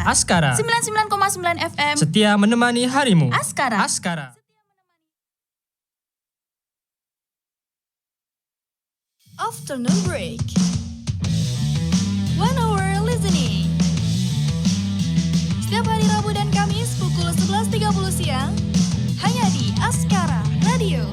Askara 99,9 FM. setia menemani harimu. Askara. Afternoon break. 1 hour listening. Setiap hari Rabu dan Kamis pukul 11.30 siang hanya di Askara Radio.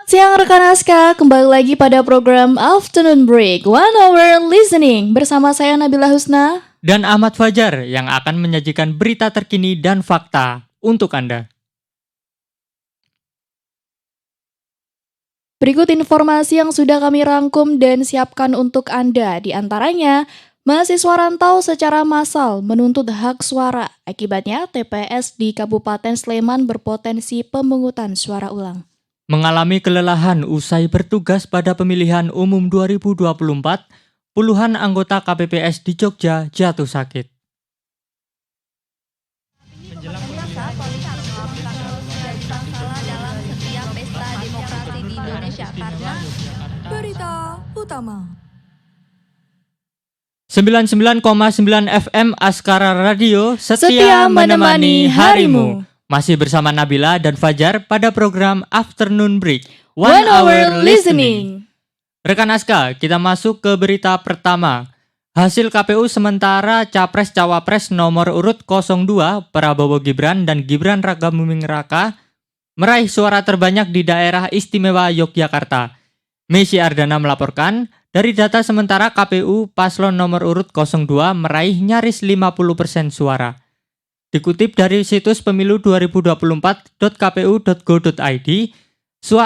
Siang rekan Aska, kembali lagi pada program Afternoon Break 1 Hour Listening bersama saya Nabila Husna dan Ahmad Fajar yang akan menyajikan berita terkini dan fakta untuk Anda. Berikut informasi yang sudah kami rangkum dan siapkan untuk Anda. Di antaranya, mahasiswa rantau secara massal menuntut hak suara. Akibatnya, TPS di Kabupaten Sleman berpotensi pemungutan suara ulang. Mengalami kelelahan usai bertugas pada pemilihan umum 2024, puluhan anggota KPPS di Jogja jatuh sakit. Berita utama 99,9 FM Askara Radio setia menemani harimu. Masih bersama Nabila dan Fajar pada program Afternoon Break 1 Hour Listening. Rekan Aska, kita masuk ke berita pertama. Hasil KPU sementara Capres-Cawapres nomor urut 02 Prabowo Gibran dan Gibran Rakabuming Raka meraih suara terbanyak di daerah istimewa Yogyakarta. Messi Ardana melaporkan, dari data sementara KPU paslon nomor urut 02 meraih nyaris 50% suara. Dikutip dari situs pemilu 2024.kpu.go.id,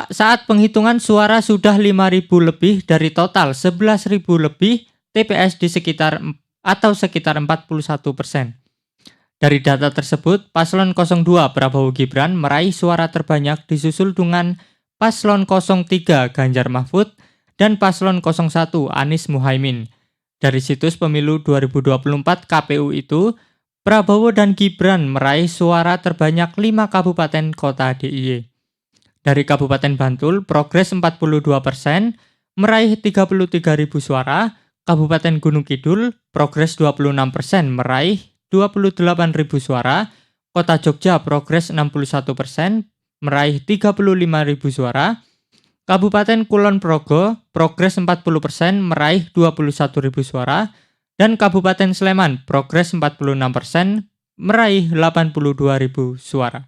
saat penghitungan suara sudah 5.000 lebih dari total 11.000 lebih TPS di sekitar 41%. Dari data tersebut, paslon 02 Prabowo Gibran meraih suara terbanyak disusul dengan paslon 03 Ganjar Mahfud dan paslon 01 Anies Muhaimin. Dari situs pemilu 2024 KPU itu, Prabowo dan Gibran meraih suara terbanyak 5 kabupaten kota DIY. Dari Kabupaten Bantul, Progres 42%, meraih 33.000 suara. Kabupaten Gunung Kidul, Progres 26%, meraih 28.000 suara. Kota Jogja, Progres 61%, meraih 35.000 suara. Kabupaten Kulon Progo, Progres 40%, meraih 21.000 suara. Dan Kabupaten Sleman, Progres 46%, meraih 82.000 suara.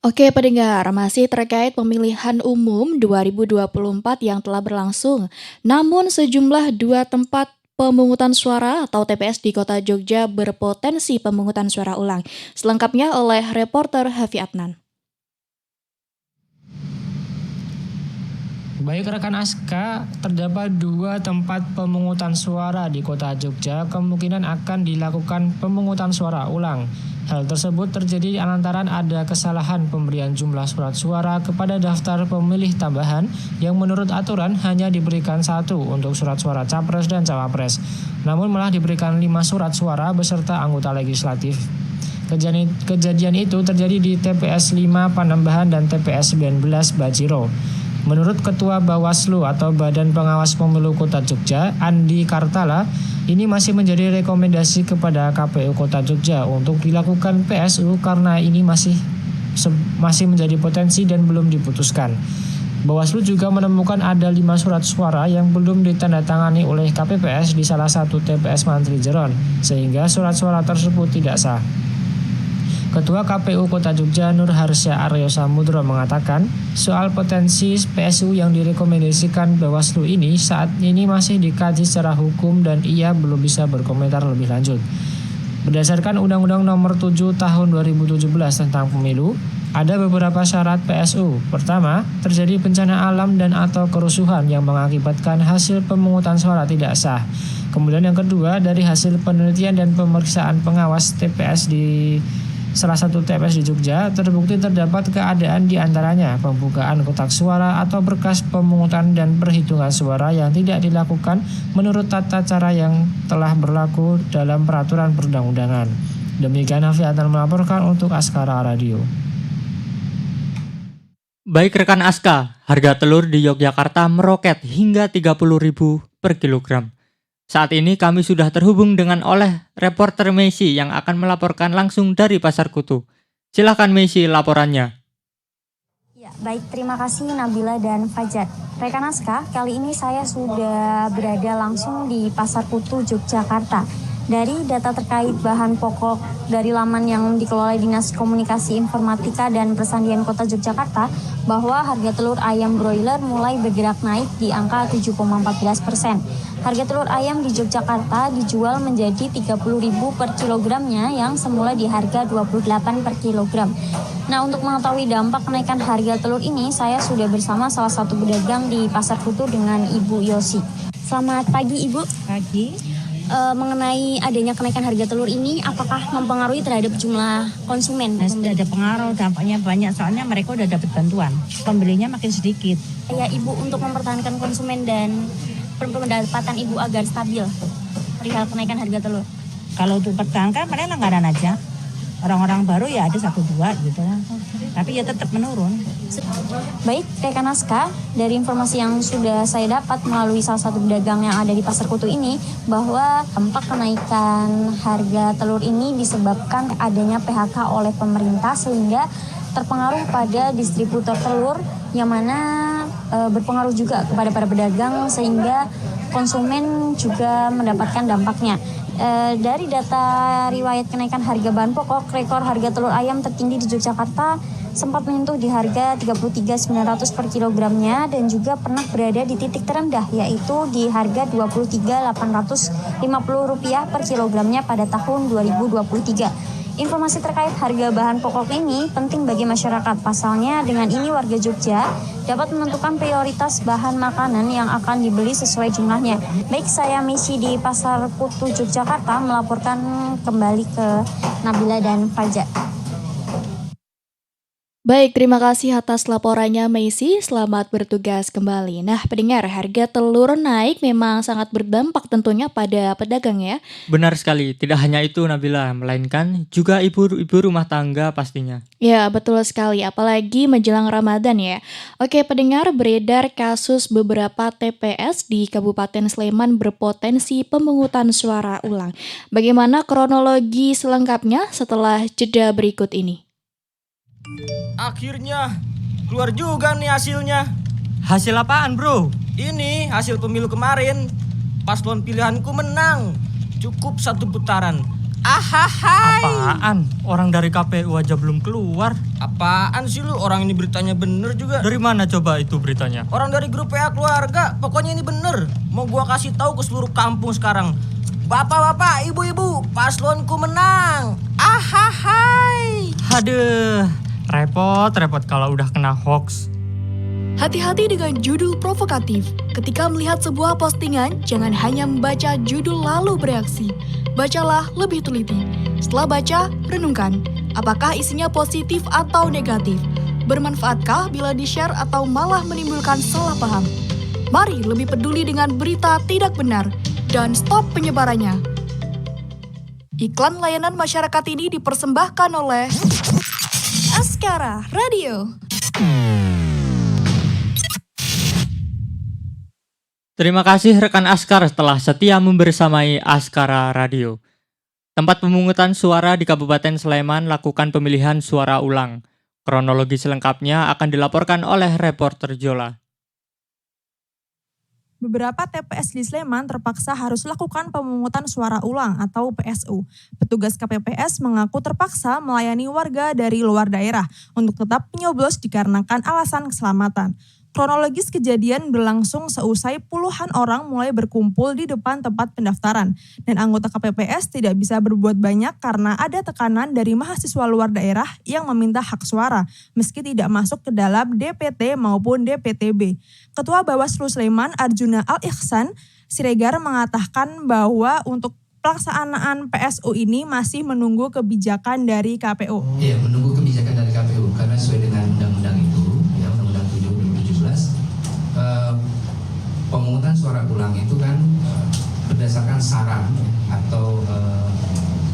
Oke pendengar, masih terkait pemilihan umum 2024 yang telah berlangsung. Namun sejumlah 2 tempat pemungutan suara atau TPS di kota Jogja berpotensi pemungutan suara ulang. Selengkapnya oleh reporter Hafi Adnan. Baik rekan Aska, terdapat 2 tempat pemungutan suara di kota Jogja kemungkinan akan dilakukan pemungutan suara ulang. Hal tersebut terjadi lantaran ada kesalahan pemberian jumlah surat suara kepada daftar pemilih tambahan yang menurut aturan hanya diberikan 1 untuk surat suara Capres dan Cawapres. Namun malah diberikan 5 surat suara beserta anggota legislatif. Kejadian itu terjadi di TPS 5 Panembahan dan TPS 19 Bajiro. Menurut Ketua Bawaslu atau Badan Pengawas Pemilu Kota Jogja, Andi Kartala, ini masih menjadi rekomendasi kepada KPU Kota Jogja untuk dilakukan PSU karena ini masih menjadi potensi dan belum diputuskan. Bawaslu juga menemukan ada 5 surat suara yang belum ditandatangani oleh KPPS di salah satu TPS Mantri Jeron, sehingga surat suara tersebut tidak sah. Ketua KPU Kota Jogja Nur Harsya Aryo Samudro mengatakan, soal potensi PSU yang direkomendasikan Bawaslu ini saat ini masih dikaji secara hukum dan ia belum bisa berkomentar lebih lanjut. Berdasarkan Undang-Undang Nomor 7 Tahun 2017 tentang Pemilu, ada beberapa syarat PSU. Pertama, terjadi bencana alam dan atau kerusuhan yang mengakibatkan hasil pemungutan suara tidak sah. Kemudian yang kedua, dari hasil penelitian dan pemeriksaan pengawas TPS di salah satu TPS di Jogja, terbukti terdapat keadaan di antaranya pembukaan kotak suara atau berkas pemungutan dan perhitungan suara yang tidak dilakukan menurut tata cara yang telah berlaku dalam peraturan perundang-undangan. Demikian Hafi Adnan melaporkan untuk Askara Radio. Baik rekan Aska, harga telur di Yogyakarta meroket hingga 30.000 per kilogram. Saat ini kami sudah terhubung dengan reporter Messi yang akan melaporkan langsung dari Pasar Kutu. Silakan Messi laporannya. Ya, baik, terima kasih Nabila dan Fajar. Rekan Aska, kali ini saya sudah berada langsung di Pasar Kutu, Yogyakarta. Dari data terkait bahan pokok dari laman yang dikelola Dinas Komunikasi Informatika dan Persandian Kota Yogyakarta, bahwa harga telur ayam broiler mulai bergerak naik di angka 7,14%. Harga telur ayam di Yogyakarta dijual menjadi Rp30.000 per kilogramnya yang semula di harga Rp28 per kilogram. Nah, untuk mengetahui dampak kenaikan harga telur ini, saya sudah bersama salah satu pedagang di Pasar Kutu dengan Ibu Yosi. Selamat pagi Ibu. Pagi. Mengenai adanya kenaikan harga telur ini, apakah mempengaruhi terhadap jumlah konsumen? Nah, sudah ada pengaruh, dampaknya banyak soalnya mereka udah dapat bantuan, pembelinya makin sedikit. Ya Ibu, untuk mempertahankan konsumen dan pendapatan Ibu agar stabil perihal kenaikan harga telur. Kalau untuk pertahankan paling langganan aja. Orang-orang baru ya ada 1-2 gitu. Tapi ya tetap menurun. Baik, rekan Aska, dari informasi yang sudah saya dapat melalui salah satu pedagang yang ada di Pasar Kutu ini, bahwa dampak kenaikan harga telur ini disebabkan adanya PHK oleh pemerintah sehingga terpengaruh pada distributor telur yang mana berpengaruh juga kepada para pedagang sehingga konsumen juga mendapatkan dampaknya. Dari data riwayat kenaikan harga bahan pokok, rekor harga telur ayam tertinggi di Yogyakarta sempat menyentuh di harga Rp33.900 per kilogramnya dan juga pernah berada di titik terendah yaitu di harga Rp23.850 per kilogramnya pada tahun 2023. Informasi terkait harga bahan pokok ini penting bagi masyarakat. Pasalnya, dengan ini warga Jogja dapat menentukan prioritas bahan makanan yang akan dibeli sesuai jumlahnya. Baik, saya Messi di Pasar Kutu Yogyakarta melaporkan kembali ke Nabila dan Fajar. Baik, terima kasih atas laporannya Messi, selamat bertugas kembali. Nah, pendengar, harga telur naik memang sangat berdampak tentunya pada pedagang ya. Benar sekali, tidak hanya itu Nabila, melainkan juga ibu-ibu rumah tangga pastinya. Ya, betul sekali, apalagi menjelang Ramadan ya. Oke, pendengar, beredar kasus beberapa TPS di Kabupaten Sleman berpotensi pemungutan suara ulang. Bagaimana kronologi selengkapnya setelah jeda berikut ini? Akhirnya keluar juga nih hasilnya. Hasil apaan bro? Ini hasil pemilu kemarin. Paslon pilihanku menang. Cukup 1 putaran. Ahahai. Apaan? Orang dari KPU aja belum keluar. Apaan sih lu? Orang ini beritanya bener juga. Dari mana coba itu beritanya? Orang dari grup PA keluarga. Pokoknya ini bener. Mau gua kasih tahu ke seluruh kampung sekarang. Bapak-bapak, ibu-ibu, paslonku menang. Ahahai. Aduh, repot kalau udah kena hoax. Hati-hati dengan judul provokatif. Ketika melihat sebuah postingan, jangan hanya membaca judul lalu bereaksi. Bacalah lebih teliti. Setelah baca, renungkan. Apakah isinya positif atau negatif? Bermanfaatkah bila di-share atau malah menimbulkan salah paham? Mari lebih peduli dengan berita tidak benar dan stop penyebarannya. Iklan layanan masyarakat ini dipersembahkan oleh Askara Radio. Terima kasih rekan Askar telah setia membersamai Askara Radio. Tempat pemungutan suara di Kabupaten Sleman lakukan pemilihan suara ulang. Kronologi selengkapnya akan dilaporkan oleh reporter Jola. Beberapa TPS di Sleman terpaksa harus lakukan pemungutan suara ulang atau PSU. Petugas KPPS mengaku terpaksa melayani warga dari luar daerah untuk tetap menyoblos dikarenakan alasan keselamatan. Kronologis kejadian berlangsung seusai puluhan orang mulai berkumpul di depan tempat pendaftaran dan anggota KPPS tidak bisa berbuat banyak karena ada tekanan dari mahasiswa luar daerah yang meminta hak suara meski tidak masuk ke dalam DPT maupun DPTB. Ketua Bawaslu Sleman Arjuna Al-Ihsan Siregar mengatakan bahwa untuk pelaksanaan PSU ini masih menunggu kebijakan dari KPU. Iya, menunggu kebijakan dari KPU karena sesuai dengan undang-undang itu, ya Undang-Undang 7 2017, pemungutan suara ulang itu kan berdasarkan saran atau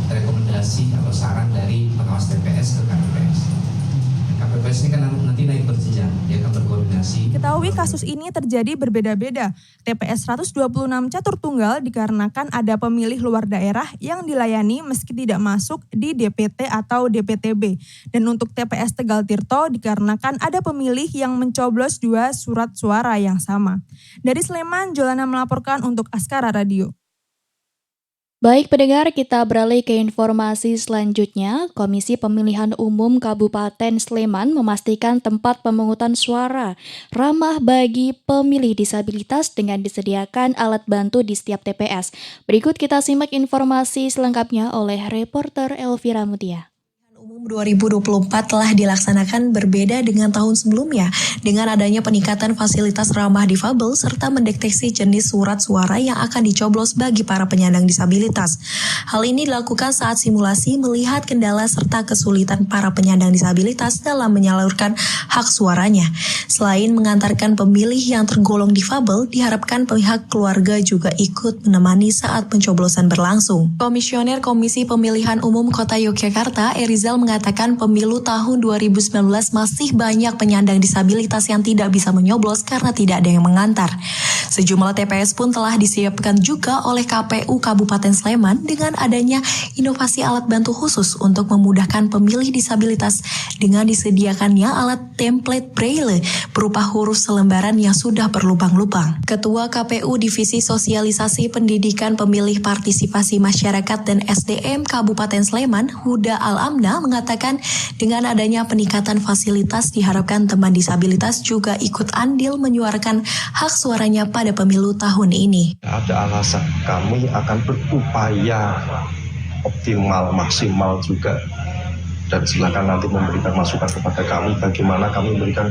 rekomendasi atau saran dari pengawas TPS ke KPPS. KPPS KPPS ini kan nanti naik berjenjang, dia akan berkoordinasi. Ketahui kasus ini terjadi berbeda-beda. TPS 126 catur tunggal dikarenakan ada pemilih luar daerah yang dilayani meski tidak masuk di DPT atau DPTB. Dan untuk TPS Tegal Tirto dikarenakan ada pemilih yang mencoblos 2 surat suara yang sama. Dari Sleman, Jolana melaporkan untuk Askara Radio. Baik pendengar, kita beralih ke informasi selanjutnya. Komisi Pemilihan Umum Kabupaten Sleman memastikan tempat pemungutan suara ramah bagi pemilih disabilitas dengan disediakan alat bantu di setiap TPS. Berikut kita simak informasi selengkapnya oleh reporter Elvira Mutia. Umum 2024 telah dilaksanakan berbeda dengan tahun sebelumnya dengan adanya peningkatan fasilitas ramah difabel serta mendeteksi jenis surat suara yang akan dicoblos bagi para penyandang disabilitas. Hal ini dilakukan saat simulasi melihat kendala serta kesulitan para penyandang disabilitas dalam menyalurkan hak suaranya. Selain mengantarkan pemilih yang tergolong difabel, diharapkan pihak keluarga juga ikut menemani saat pencoblosan berlangsung. Komisioner Komisi Pemilihan Umum Kota Yogyakarta, Erizal mengatakan pemilu tahun 2019 masih banyak penyandang disabilitas yang tidak bisa menyoblos karena tidak ada yang mengantar. Sejumlah TPS pun telah disiapkan juga oleh KPU Kabupaten Sleman dengan adanya inovasi alat bantu khusus untuk memudahkan pemilih disabilitas dengan disediakannya alat template braille berupa huruf selembaran yang sudah berlubang-lubang. Ketua KPU Divisi Sosialisasi Pendidikan Pemilih Partisipasi Masyarakat dan SDM Kabupaten Sleman, Huda Al-Amna, mengatakan dengan adanya peningkatan fasilitas diharapkan teman disabilitas juga ikut andil menyuarakan hak suaranya pada pemilu tahun ini. Ada alasan kami akan berupaya optimal, maksimal juga, dan silakan nanti memberikan masukan kepada kami bagaimana kami memberikan,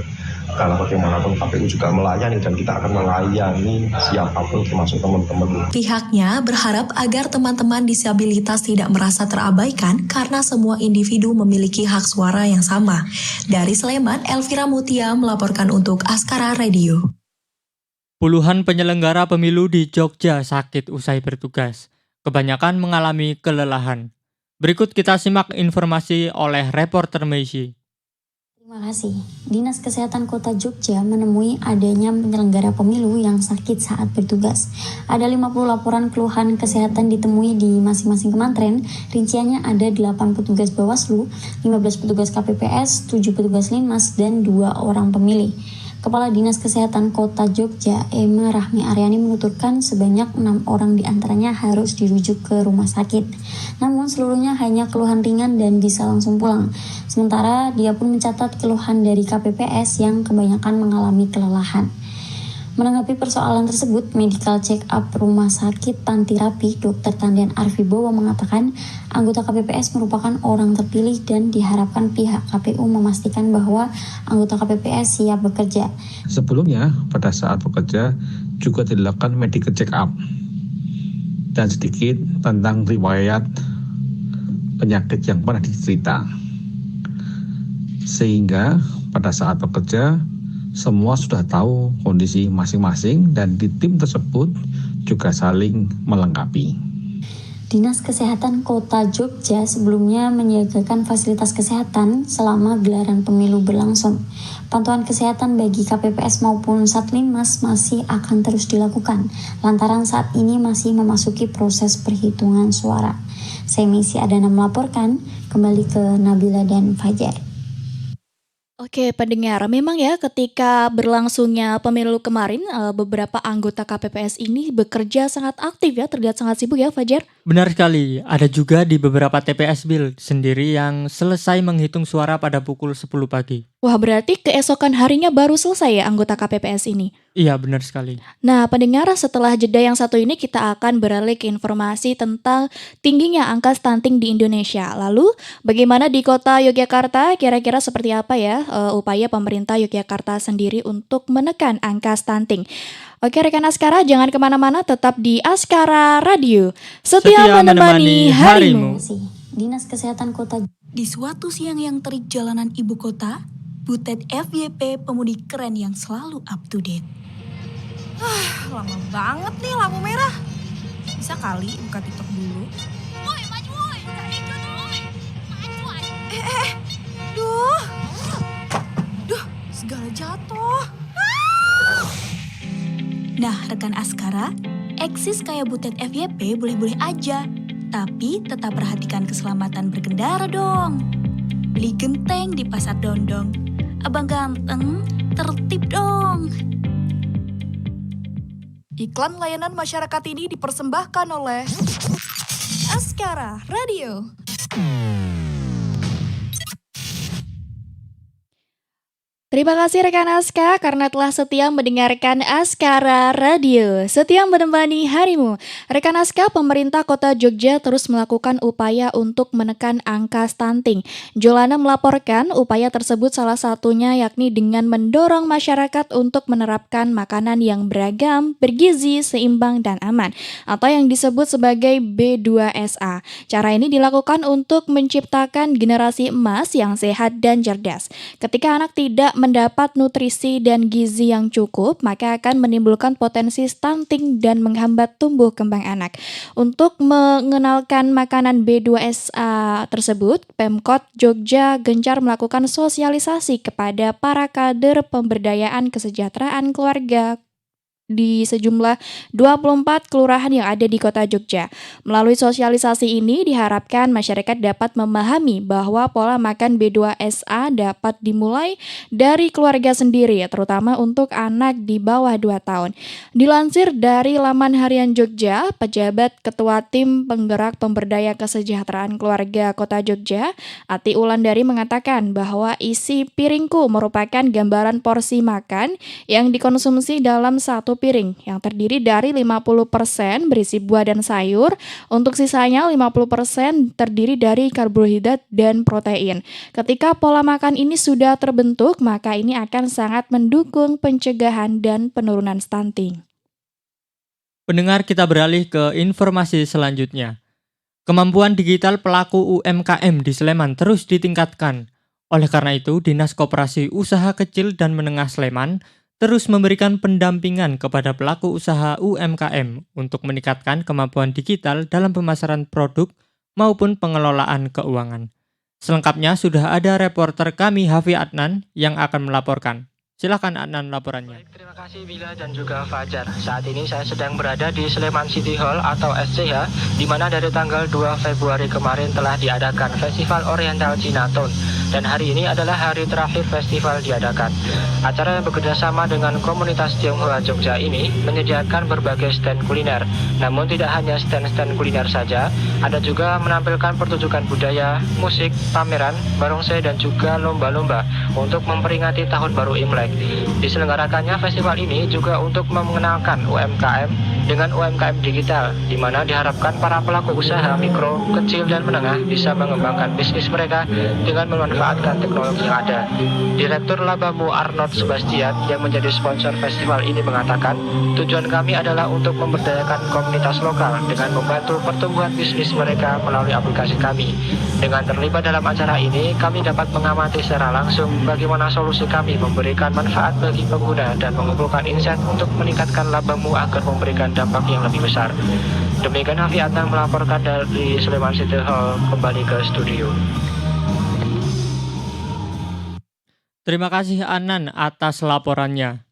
karena bagaimanapun KPU juga melayani dan kita akan melayani siapapun termasuk teman-teman. Pihaknya berharap agar teman-teman disabilitas tidak merasa terabaikan karena semua individu memiliki hak suara yang sama. Dari Sleman, Elvira Mutia melaporkan untuk Askara Radio. Puluhan penyelenggara pemilu di Jogja sakit usai bertugas. Kebanyakan mengalami kelelahan. Berikut kita simak informasi oleh reporter Meisi. Terima kasih. Dinas Kesehatan Kota Jogja menemui adanya penyelenggara pemilu yang sakit saat bertugas. Ada 50 laporan keluhan kesehatan ditemui di masing-masing kementerian. Rinciannya ada 8 petugas Bawaslu, 15 petugas KPPS, 7 petugas Linmas, dan 2 orang pemilih. Kepala Dinas Kesehatan Kota Jogja, Emma Rahmi Aryani menuturkan sebanyak 6 orang diantaranya harus dirujuk ke rumah sakit. Namun seluruhnya hanya keluhan ringan dan bisa langsung pulang. Sementara dia pun mencatat keluhan dari KPPS yang kebanyakan mengalami kelelahan. Menanggapi persoalan tersebut, medical check-up Rumah Sakit Panti Rapi, Dr. Tandian Arvibowo mengatakan anggota KPPS merupakan orang terpilih dan diharapkan pihak KPU memastikan bahwa anggota KPPS siap bekerja. Sebelumnya, pada saat bekerja juga dilakukan medical check-up dan sedikit tentang riwayat penyakit yang pernah dicerita. Sehingga pada saat bekerja, semua sudah tahu kondisi masing-masing dan di tim tersebut juga saling melengkapi. Dinas Kesehatan Kota Jogja sebelumnya menyiagakan fasilitas kesehatan selama gelaran pemilu berlangsung. Pantauan kesehatan bagi KPPS maupun Satlinmas masih akan terus dilakukan, lantaran saat ini masih memasuki proses perhitungan suara. Saya Meisi Adana melaporkan, kembali ke Nabila dan Fajar. Oke pendengar, memang ya ketika berlangsungnya pemilu kemarin beberapa anggota KPPS ini bekerja sangat aktif ya, terlihat sangat sibuk ya Fajar? Benar sekali, ada juga di beberapa TPS Bil sendiri yang selesai menghitung suara pada pukul 10 pagi. Wah berarti keesokan harinya baru selesai ya anggota KPPS ini? Iya benar sekali. Nah pendengar, setelah jeda yang satu ini kita akan beralih ke informasi tentang tingginya angka stunting di Indonesia. Lalu bagaimana di kota Yogyakarta, kira-kira seperti apa ya upaya pemerintah Yogyakarta sendiri untuk menekan angka stunting? Oke rekan Askara, jangan kemana-mana, tetap di Askara Radio. Setia menemani harimu. Dinas Kesehatan Kota. Di suatu siang yang terik jalanan ibu kota, Butet FYP pemudi keren yang selalu up to date. Lama banget nih lampu merah. Bisa kali buka TikTok dulu. Woi, maju woi, udah hijau tuh woi. Maju aja. Duh. segala jatuh. Nah, rekan Askara, eksis kayak butet FYP boleh-boleh aja, tapi tetap perhatikan keselamatan berkendara dong. Beli genteng di pasar Dondong. Abang ganteng, tertib dong. Iklan layanan masyarakat ini dipersembahkan oleh Askara Radio. Terima kasih rekan Aska karena telah setia mendengarkan Askara Radio, setia menemani harimu. Rekan Aska, pemerintah Kota Jogja terus melakukan upaya untuk menekan angka stunting. Jolana melaporkan upaya tersebut salah satunya yakni dengan mendorong masyarakat untuk menerapkan makanan yang beragam, bergizi, seimbang, dan aman, atau yang disebut sebagai B2SA. Cara ini dilakukan untuk menciptakan generasi emas yang sehat dan cerdas. Ketika anak tidak mendapat nutrisi dan gizi yang cukup, maka akan menimbulkan potensi stunting dan menghambat tumbuh kembang anak. Untuk mengenalkan makanan B2SA tersebut, Pemkot Jogja gencar melakukan sosialisasi kepada para kader pemberdayaan kesejahteraan keluarga di sejumlah 24 kelurahan yang ada di Kota Jogja. Melalui sosialisasi ini diharapkan masyarakat dapat memahami bahwa pola makan B2SA dapat dimulai dari keluarga sendiri, terutama untuk anak di bawah 2 tahun. Dilansir dari laman Harian Jogja, pejabat Ketua Tim Penggerak Pemberdaya Kesejahteraan Keluarga Kota Jogja, Ati Ulandari mengatakan bahwa isi piringku merupakan gambaran porsi makan yang dikonsumsi dalam satu piring yang terdiri dari 50% berisi buah dan sayur, untuk sisanya 50% terdiri dari karbohidrat dan protein. Ketika pola makan ini sudah terbentuk, maka ini akan sangat mendukung pencegahan dan penurunan stunting. Pendengar, kita beralih ke informasi selanjutnya. Kemampuan digital pelaku UMKM di Sleman terus ditingkatkan. Oleh karena itu, Dinas Koperasi Usaha Kecil dan Menengah Sleman terus memberikan pendampingan kepada pelaku usaha UMKM untuk meningkatkan kemampuan digital dalam pemasaran produk maupun pengelolaan keuangan. Selengkapnya sudah ada reporter kami Hafi Adnan yang akan melaporkan. Silakan Adnan laporannya. Baik, terima kasih Bila dan juga Fajar. Saat ini saya sedang berada di Sleman City Hall atau SCH, di mana dari tanggal 2 Februari kemarin telah diadakan Festival Oriental Chinatown. Dan hari ini adalah hari terakhir festival diadakan. Acara yang bekerjasama dengan komunitas Tionghoa Jogja ini menyediakan berbagai stand kuliner. Namun tidak hanya stand-stand kuliner saja, ada juga menampilkan pertunjukan budaya, musik, pameran, barongsai dan juga lomba-lomba untuk memperingati Tahun Baru Imlek. Diselenggarakannya festival ini juga untuk mengenalkan UMKM dengan UMKM digital, di mana diharapkan para pelaku usaha mikro, kecil, dan menengah bisa mengembangkan bisnis mereka dengan memanfaatkan teknologi yang ada. Direktur Labamu Arnold Sebastian yang menjadi sponsor festival ini mengatakan, tujuan kami adalah untuk memberdayakan komunitas lokal dengan membantu pertumbuhan bisnis mereka melalui aplikasi kami. Dengan terlibat dalam acara ini, kami dapat mengamati secara langsung bagaimana solusi kami memberikan manfaat bagi pengguna dan mengumpulkan insight untuk meningkatkan labamu agar memberikan dampak yang lebih besar. Demikian Hafi Adnan melaporkan dari Sleman City Hall, kembali ke studio. Terima kasih Anan atas laporannya.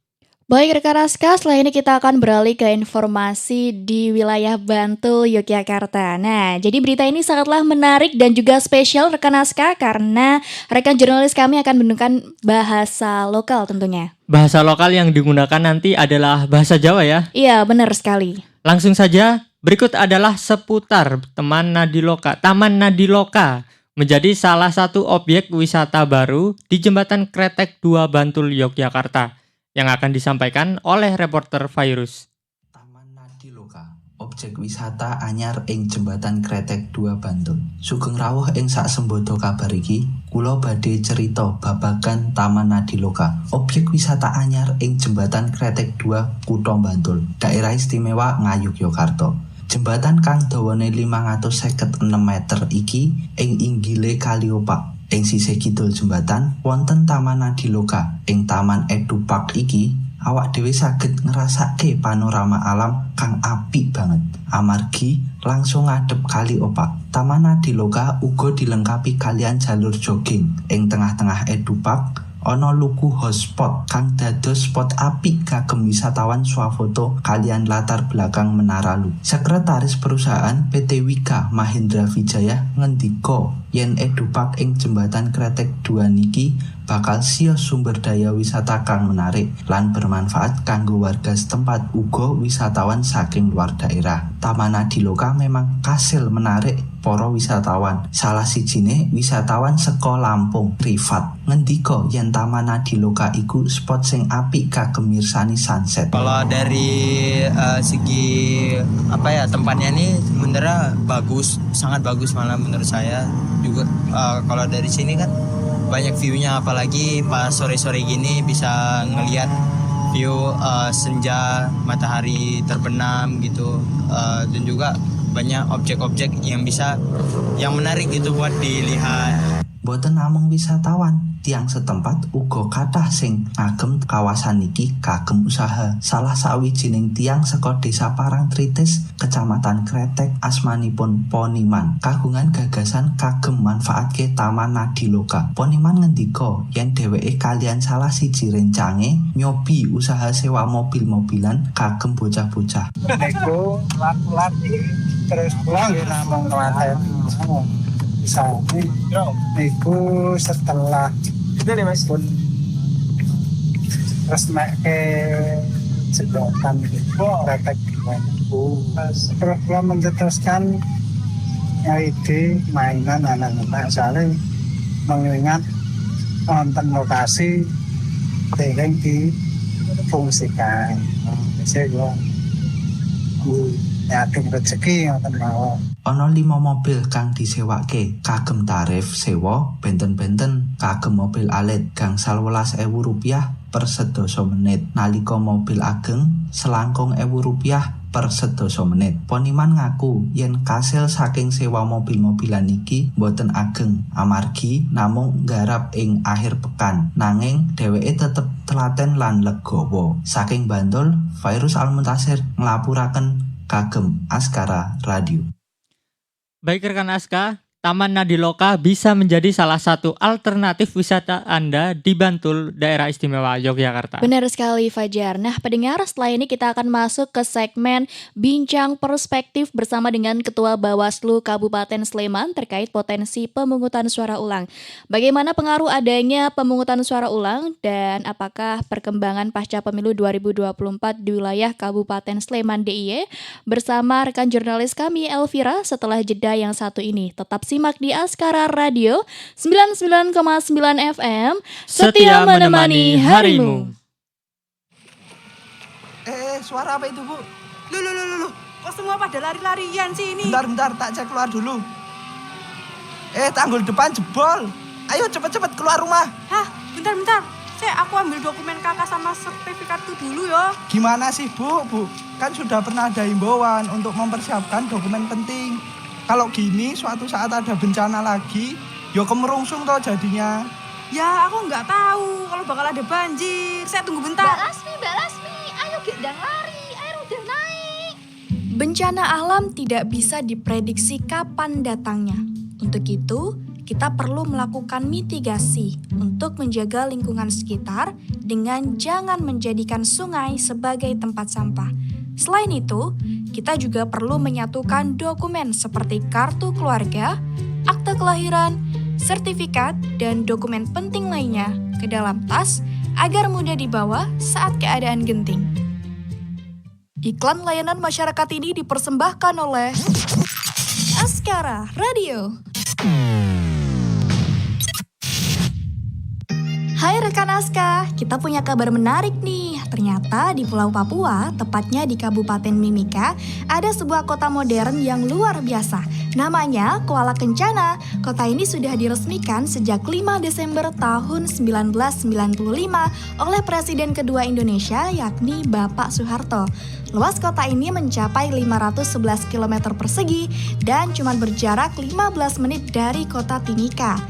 Baik rekan Aska, setelah ini kita akan beralih ke informasi di wilayah Bantul, Yogyakarta. Nah, jadi berita ini sangatlah menarik dan juga spesial rekan Aska karena rekan jurnalis kami akan menggunakan bahasa lokal tentunya. Bahasa lokal yang digunakan nanti adalah bahasa Jawa ya? Iya, benar sekali. Langsung saja, berikut adalah seputar Taman Nadiloka menjadi salah satu objek wisata baru di Jembatan Kretek 2 Bantul, Yogyakarta, yang akan disampaikan oleh reporter Virus. Taman Nadiloka, objek wisata anyar ing Jembatan Kretek 2 Bantul. Sugeng rawuh ing sak sembodo kabar iki, kula badhe cerita babagan Taman Nadiloka, objek wisata anyar ing Jembatan Kretek 2 Kutha Bantul, Daerah Istimewa Ngayogyakarta. Jembatan kang dawane 556 meter iki ing inggile Kali Opak. Ing sisih kidul jembatan wonten Taman Nadiloka. Ing Taman Edupark iki awak dhewe saged ngrasake panorama alam kang apik banget. Amargi langsung ngadep Kali Opak. Taman Nadiloka uga dilengkapi kalian jalur jogging. Ing tengah-tengah Edupark ana luku hotspot kang dados spot apik kagem wisatawan swafoto kalian latar belakang Menara Luku. Sekretaris perusahaan PT Wika Mahendra Wijaya ngendika yen edupak ing jembatan Kretek 2 niki bakal sios sumber daya wisata kang menarik lan bermanfaat kanggo warga setempat uga wisatawan saking luar daerah. Taman Nadiloka memang kasil menarik para wisatawan. Salah sijine wisatawan saka Lampung, Rifat, ngendika yen Taman Nadiloka iku spot sing apik kagem mirsani sunset. Kalau dari segi tempatnya ini sebenarnya bagus, sangat bagus malah menurut saya. Juga kalau dari sini kan banyak view-nya, apalagi pas sore-sore gini bisa ngelihat view senja, matahari terbenam gitu, dan juga banyak objek-objek yang menarik gitu buat dilihat. Boten namung wisatawan, tiang setempat uga kathah sing ngagem kawasan iki kagem usaha. Salah sawijining tiang saka Desa Parangtritis, Kecamatan Kretek, asmanipun Poniman, kagungan gagasan kagem manfaatke Taman Nadiloka. Poniman ngendika yen dheweke kalian salah siji rencange nyobi usaha sewa mobil-mobilan kagem bocah-bocah. Nego lat-lat terus pulang namung nglaten. Misalnya, itu setelah pun terus naik ke sedotan Kretek terus kalau mencetuskan ide mainan anak-anak saling mengingat nonton lokasi yang difungsikan. Biasanya gue yakin rezeki nonton mau. Ana 5 mobil kang disewake kagem tarif sewa benten-benten. Kagem mobil alit gangsal Rp12.000 per sedasa menit, nalika mobil ageng selangkung Rp1.000 per sedasa menit. Poniman ngaku yen kasil saking sewa mobil-mobilan iki boten ageng amargi namung nggarap ing akhir pekan, nanging dheweke tetep telaten lan legowo. Saking Bantul, Virus Almuntasir nglapuraken kagem Askara Radio. Baik rekan Aska, Taman Nadiloka bisa menjadi salah satu alternatif wisata Anda di Bantul, Daerah Istimewa Yogyakarta. Benar sekali Fajar. Nah pendengar, setelah ini kita akan masuk ke segmen Bincang Perspektif bersama dengan Ketua Bawaslu Kabupaten Sleman terkait potensi pemungutan suara ulang. Bagaimana pengaruh adanya pemungutan suara ulang dan apakah perkembangan pasca pemilu 2024 di wilayah Kabupaten Sleman DIY bersama rekan jurnalis kami Elvira setelah jeda yang satu ini. Tetap simak di Askara Radio 99,9 FM, setia menemani harimu. Suara apa itu, Bu? Loh, kok semua pada lari-larian sih ini? Bentar, tak cek keluar dulu. Tanggul depan jebol. Ayo cepet-cepet keluar rumah. Hah, bentar. Aku ambil dokumen kakak sama sertifikatku dulu ya. Gimana sih, Bu? Kan sudah pernah ada himbauan untuk mempersiapkan dokumen penting. Kalau gini, suatu saat ada bencana lagi, ya kemerungsung toh jadinya. Ya, aku nggak tahu kalau bakal ada banjir. Saya tunggu bentar. Mbak Lasmi, ayo gendang lari, air udah naik. Bencana alam tidak bisa diprediksi kapan datangnya. Untuk itu, kita perlu melakukan mitigasi untuk menjaga lingkungan sekitar dengan jangan menjadikan sungai sebagai tempat sampah. Selain itu, kita juga perlu menyatukan dokumen seperti kartu keluarga, akte kelahiran, sertifikat, dan dokumen penting lainnya ke dalam tas agar mudah dibawa saat keadaan genting. Iklan layanan masyarakat ini dipersembahkan oleh Askara Radio. Hai rekan Aska, kita punya kabar menarik nih. Ternyata di Pulau Papua, tepatnya di Kabupaten Mimika, ada sebuah kota modern yang luar biasa. Namanya Kuala Kencana. Kota ini sudah diresmikan sejak 5 Desember tahun 1995 oleh Presiden kedua Indonesia, yakni Bapak Soeharto. Luas kota ini mencapai 511 km persegi dan cuma berjarak 15 menit dari kota Timika.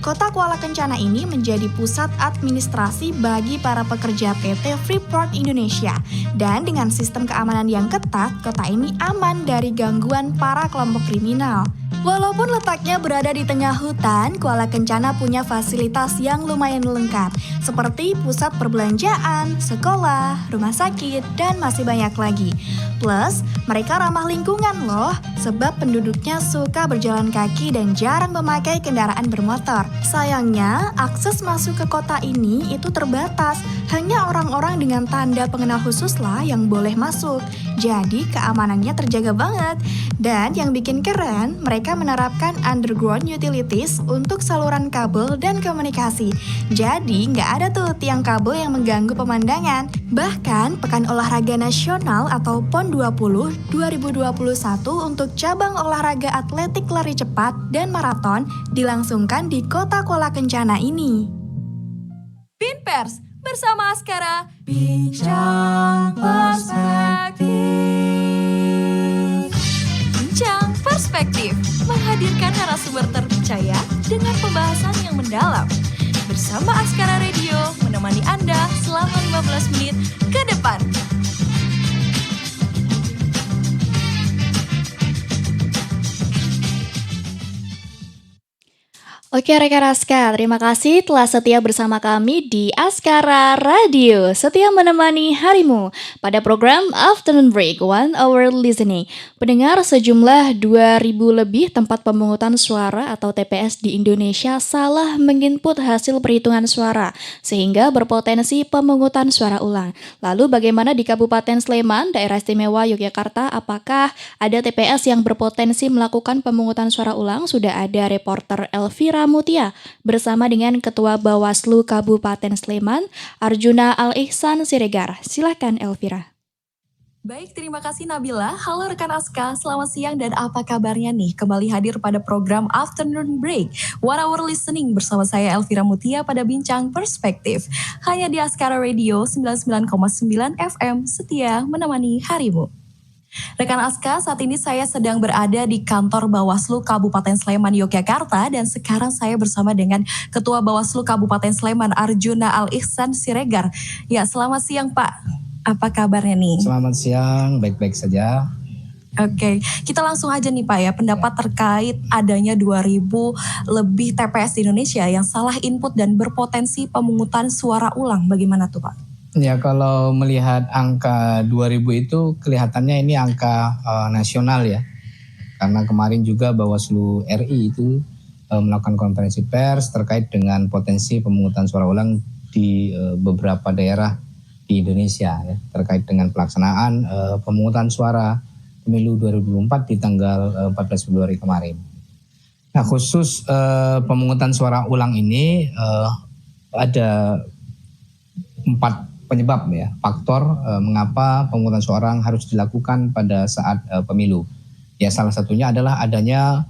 Kota Kuala Kencana ini menjadi pusat administrasi bagi para pekerja PT Freeport Indonesia Dan dengan sistem keamanan yang ketat, kota ini aman dari gangguan para kelompok kriminal. Walaupun letaknya berada di tengah hutan, Kuala Kencana punya fasilitas yang lumayan lengkap, seperti pusat perbelanjaan, sekolah, rumah sakit, dan masih banyak lagi. Plus, mereka ramah lingkungan loh, sebab penduduknya suka berjalan kaki dan jarang memakai kendaraan bermotor. Sayangnya, akses masuk ke kota ini itu terbatas, hanya orang-orang dengan tanda pengenal khusus lah yang boleh masuk. Jadi, keamanannya terjaga banget. Dan yang bikin keren, mereka menerapkan underground utilities untuk saluran kabel dan komunikasi. Jadi, nggak ada tuh tiang kabel yang mengganggu pemandangan. Bahkan, Pekan Olahraga Nasional atau PON 20 2021 untuk cabang olahraga atletik lari cepat dan maraton dilangsungkan di kota Kuala Kencana ini. Binpers bersama Askara, Bincang Perspektif. Bincang Perspektif menghadirkan narasumber terpercaya dengan pembahasan yang mendalam. Bersama Askara Radio menemani Anda selama 15 menit ke depan. Oke rekan Aska, terima kasih telah setia bersama kami di Askara Radio, setia menemani harimu pada program Afternoon Break, 1 Hour Listening. Pendengar, sejumlah 2.000 lebih tempat pemungutan suara atau TPS di Indonesia salah menginput hasil perhitungan suara, sehingga berpotensi pemungutan suara ulang. Lalu bagaimana di Kabupaten Sleman, Daerah Istimewa Yogyakarta, apakah ada TPS yang berpotensi melakukan pemungutan suara ulang? Sudah ada reporter Elvira Mutia bersama dengan Ketua Bawaslu Kabupaten Sleman, Arjuna Al-Ihsan Siregar. Silakan Elvira. Baik, terima kasih Nabila. Halo rekan Aska, selamat siang dan apa kabarnya nih? Kembali hadir pada program Afternoon Break, 1 Hour Listening bersama saya Elvira Mutia pada Bincang Perspektif. Hanya di Askara Radio 99,9 FM, setia menemani harimu. Rekan Aska, saat ini saya sedang berada di kantor Bawaslu Kabupaten Sleman, Yogyakarta, dan sekarang saya bersama dengan Ketua Bawaslu Kabupaten Sleman, Arjuna Al-Ihsan Siregar. Ya, selamat siang Pak. Apa kabarnya nih? Selamat siang, baik-baik saja. Oke, kita langsung aja nih Pak ya, pendapat terkait adanya 2.000 lebih TPS di Indonesia yang salah input dan berpotensi pemungutan suara ulang. Bagaimana tuh Pak? Ya, kalau melihat angka 2.000 itu kelihatannya ini angka nasional ya. Karena kemarin juga Bawaslu RI itu melakukan konferensi pers terkait dengan potensi pemungutan suara ulang di beberapa daerah di Indonesia ya, terkait dengan pelaksanaan pemungutan suara pemilu 2024 di tanggal 14 Februari kemarin. Nah, khusus pemungutan suara ulang ini ada 4 penyebab ya, faktor mengapa pemungutan suara harus dilakukan pada saat pemilu. Ya, salah satunya adalah adanya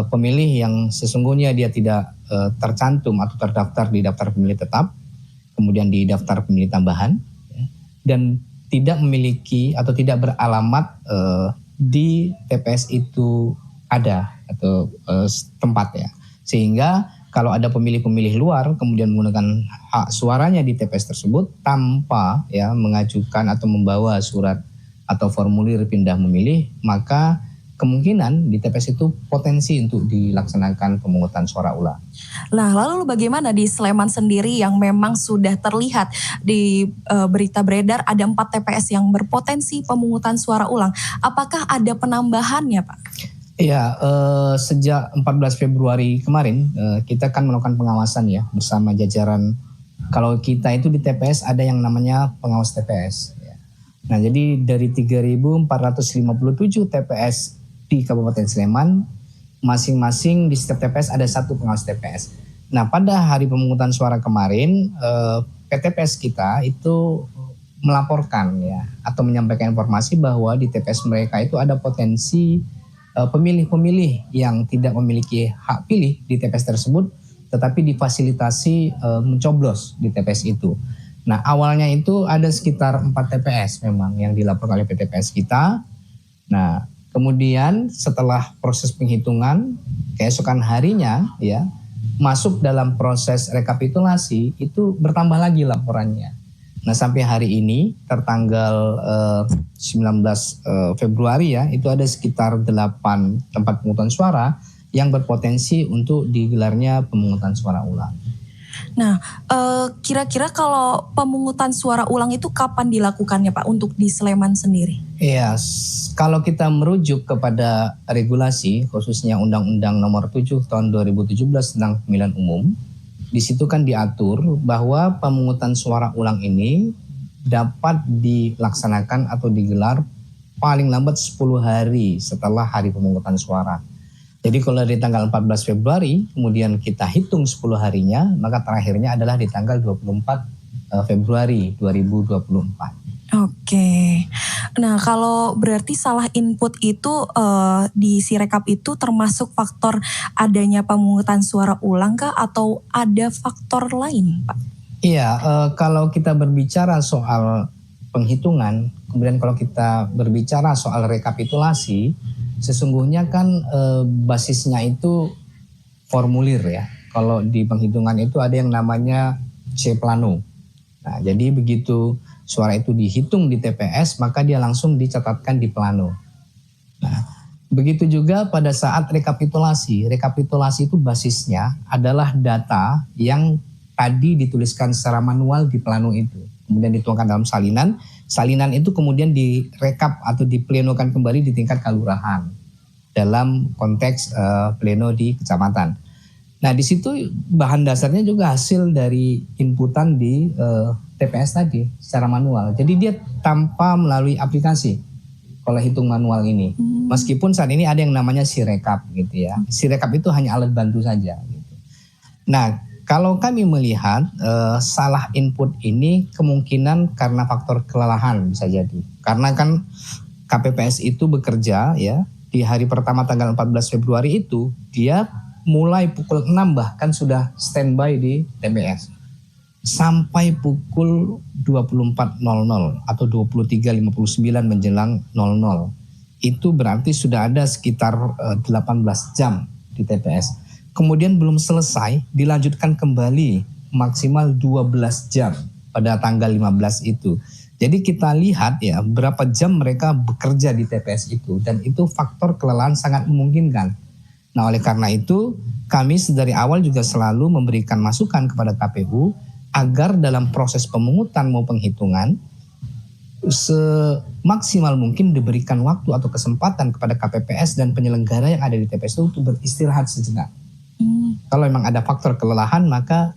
pemilih yang sesungguhnya dia tidak tercantum atau terdaftar di daftar pemilih tetap, kemudian di daftar pemilih tambahan, ya, dan tidak memiliki atau tidak beralamat di TPS itu ada atau tempat ya. Sehingga kalau ada pemilih-pemilih luar kemudian menggunakan hak suaranya di TPS tersebut tanpa ya mengajukan atau membawa surat atau formulir pindah memilih, maka kemungkinan di TPS itu potensi untuk dilaksanakan pemungutan suara ulang. Nah, lalu bagaimana di Sleman sendiri yang memang sudah terlihat di berita beredar ada 4 TPS yang berpotensi pemungutan suara ulang. Apakah ada penambahannya, Pak? Ya, sejak 14 Februari kemarin kita kan melakukan pengawasan ya bersama jajaran. Kalau kita itu di TPS ada yang namanya pengawas TPS. Ya. Nah, jadi dari 3.457 TPS di Kabupaten Sleman, masing-masing di setiap TPS ada 1 pengawas TPS. Nah, pada hari pemungutan suara kemarin, PTPS kita itu melaporkan ya atau menyampaikan informasi bahwa di TPS mereka itu ada potensi pemilih-pemilih yang tidak memiliki hak pilih di TPS tersebut, tetapi difasilitasi mencoblos di TPS itu. Nah, awalnya itu ada sekitar 4 TPS memang yang dilaporkan oleh PTPS kita. Nah, kemudian setelah proses penghitungan, keesokan harinya ya masuk dalam proses rekapitulasi itu bertambah lagi laporannya. Nah sampai hari ini tertanggal 19 Februari ya, itu ada sekitar 8 tempat pemungutan suara yang berpotensi untuk digelarnya pemungutan suara ulang. Nah, kira-kira kalau pemungutan suara ulang itu kapan dilakukannya Pak untuk di Sleman sendiri? Iya, kalau kita merujuk kepada regulasi khususnya Undang-Undang Nomor 7 Tahun 2017 tentang Pemilihan Umum, di situ kan diatur bahwa pemungutan suara ulang ini dapat dilaksanakan atau digelar paling lambat 10 hari setelah hari pemungutan suara. Jadi kalau dari tanggal 14 Februari, kemudian kita hitung 10 harinya, maka terakhirnya adalah di tanggal 24 Februari 2024. Oke, nah kalau berarti salah input itu di Sirekap itu termasuk faktor adanya pemungutan suara ulang kah atau ada faktor lain Pak? Iya, kalau kita berbicara soal penghitungan, kemudian kalau kita berbicara soal rekapitulasi, sesungguhnya kan basisnya itu formulir ya. Kalau di penghitungan itu ada yang namanya C-Plano. Nah, jadi begitu suara itu dihitung di TPS, maka dia langsung dicatatkan di plano. Nah, begitu juga pada saat rekapitulasi. Rekapitulasi itu basisnya adalah data yang tadi dituliskan secara manual di plano itu. Kemudian dituangkan dalam salinan. Salinan itu kemudian direkap atau diplenokan kembali di tingkat kelurahan dalam konteks pleno di kecamatan. Nah, di situ bahan dasarnya juga hasil dari inputan di TPS tadi secara manual. Jadi dia tanpa melalui aplikasi kalau hitung manual ini. Meskipun saat ini ada yang namanya Sirekap gitu ya. Sirekap itu hanya alat bantu saja. Gitu. Nah, kalau kami melihat salah input ini kemungkinan karena faktor kelelahan bisa jadi. Karena kan KPPS itu bekerja ya di hari pertama tanggal 14 Februari itu dia mulai pukul 6 bahkan sudah standby di TPS. Sampai pukul 24.00 atau 23.59 menjelang 00. Itu berarti sudah ada sekitar 18 jam di TPS. Kemudian belum selesai, dilanjutkan kembali maksimal 12 jam pada tanggal 15 itu. Jadi kita lihat ya berapa jam mereka bekerja di TPS itu dan itu faktor kelelahan sangat memungkinkan. Nah oleh karena itu kami dari awal juga selalu memberikan masukan kepada KPU agar dalam proses pemungutan maupun penghitungan semaksimal mungkin diberikan waktu atau kesempatan kepada KPPS dan penyelenggara yang ada di TPS itu untuk beristirahat sejenak. Kalau memang ada faktor kelelahan maka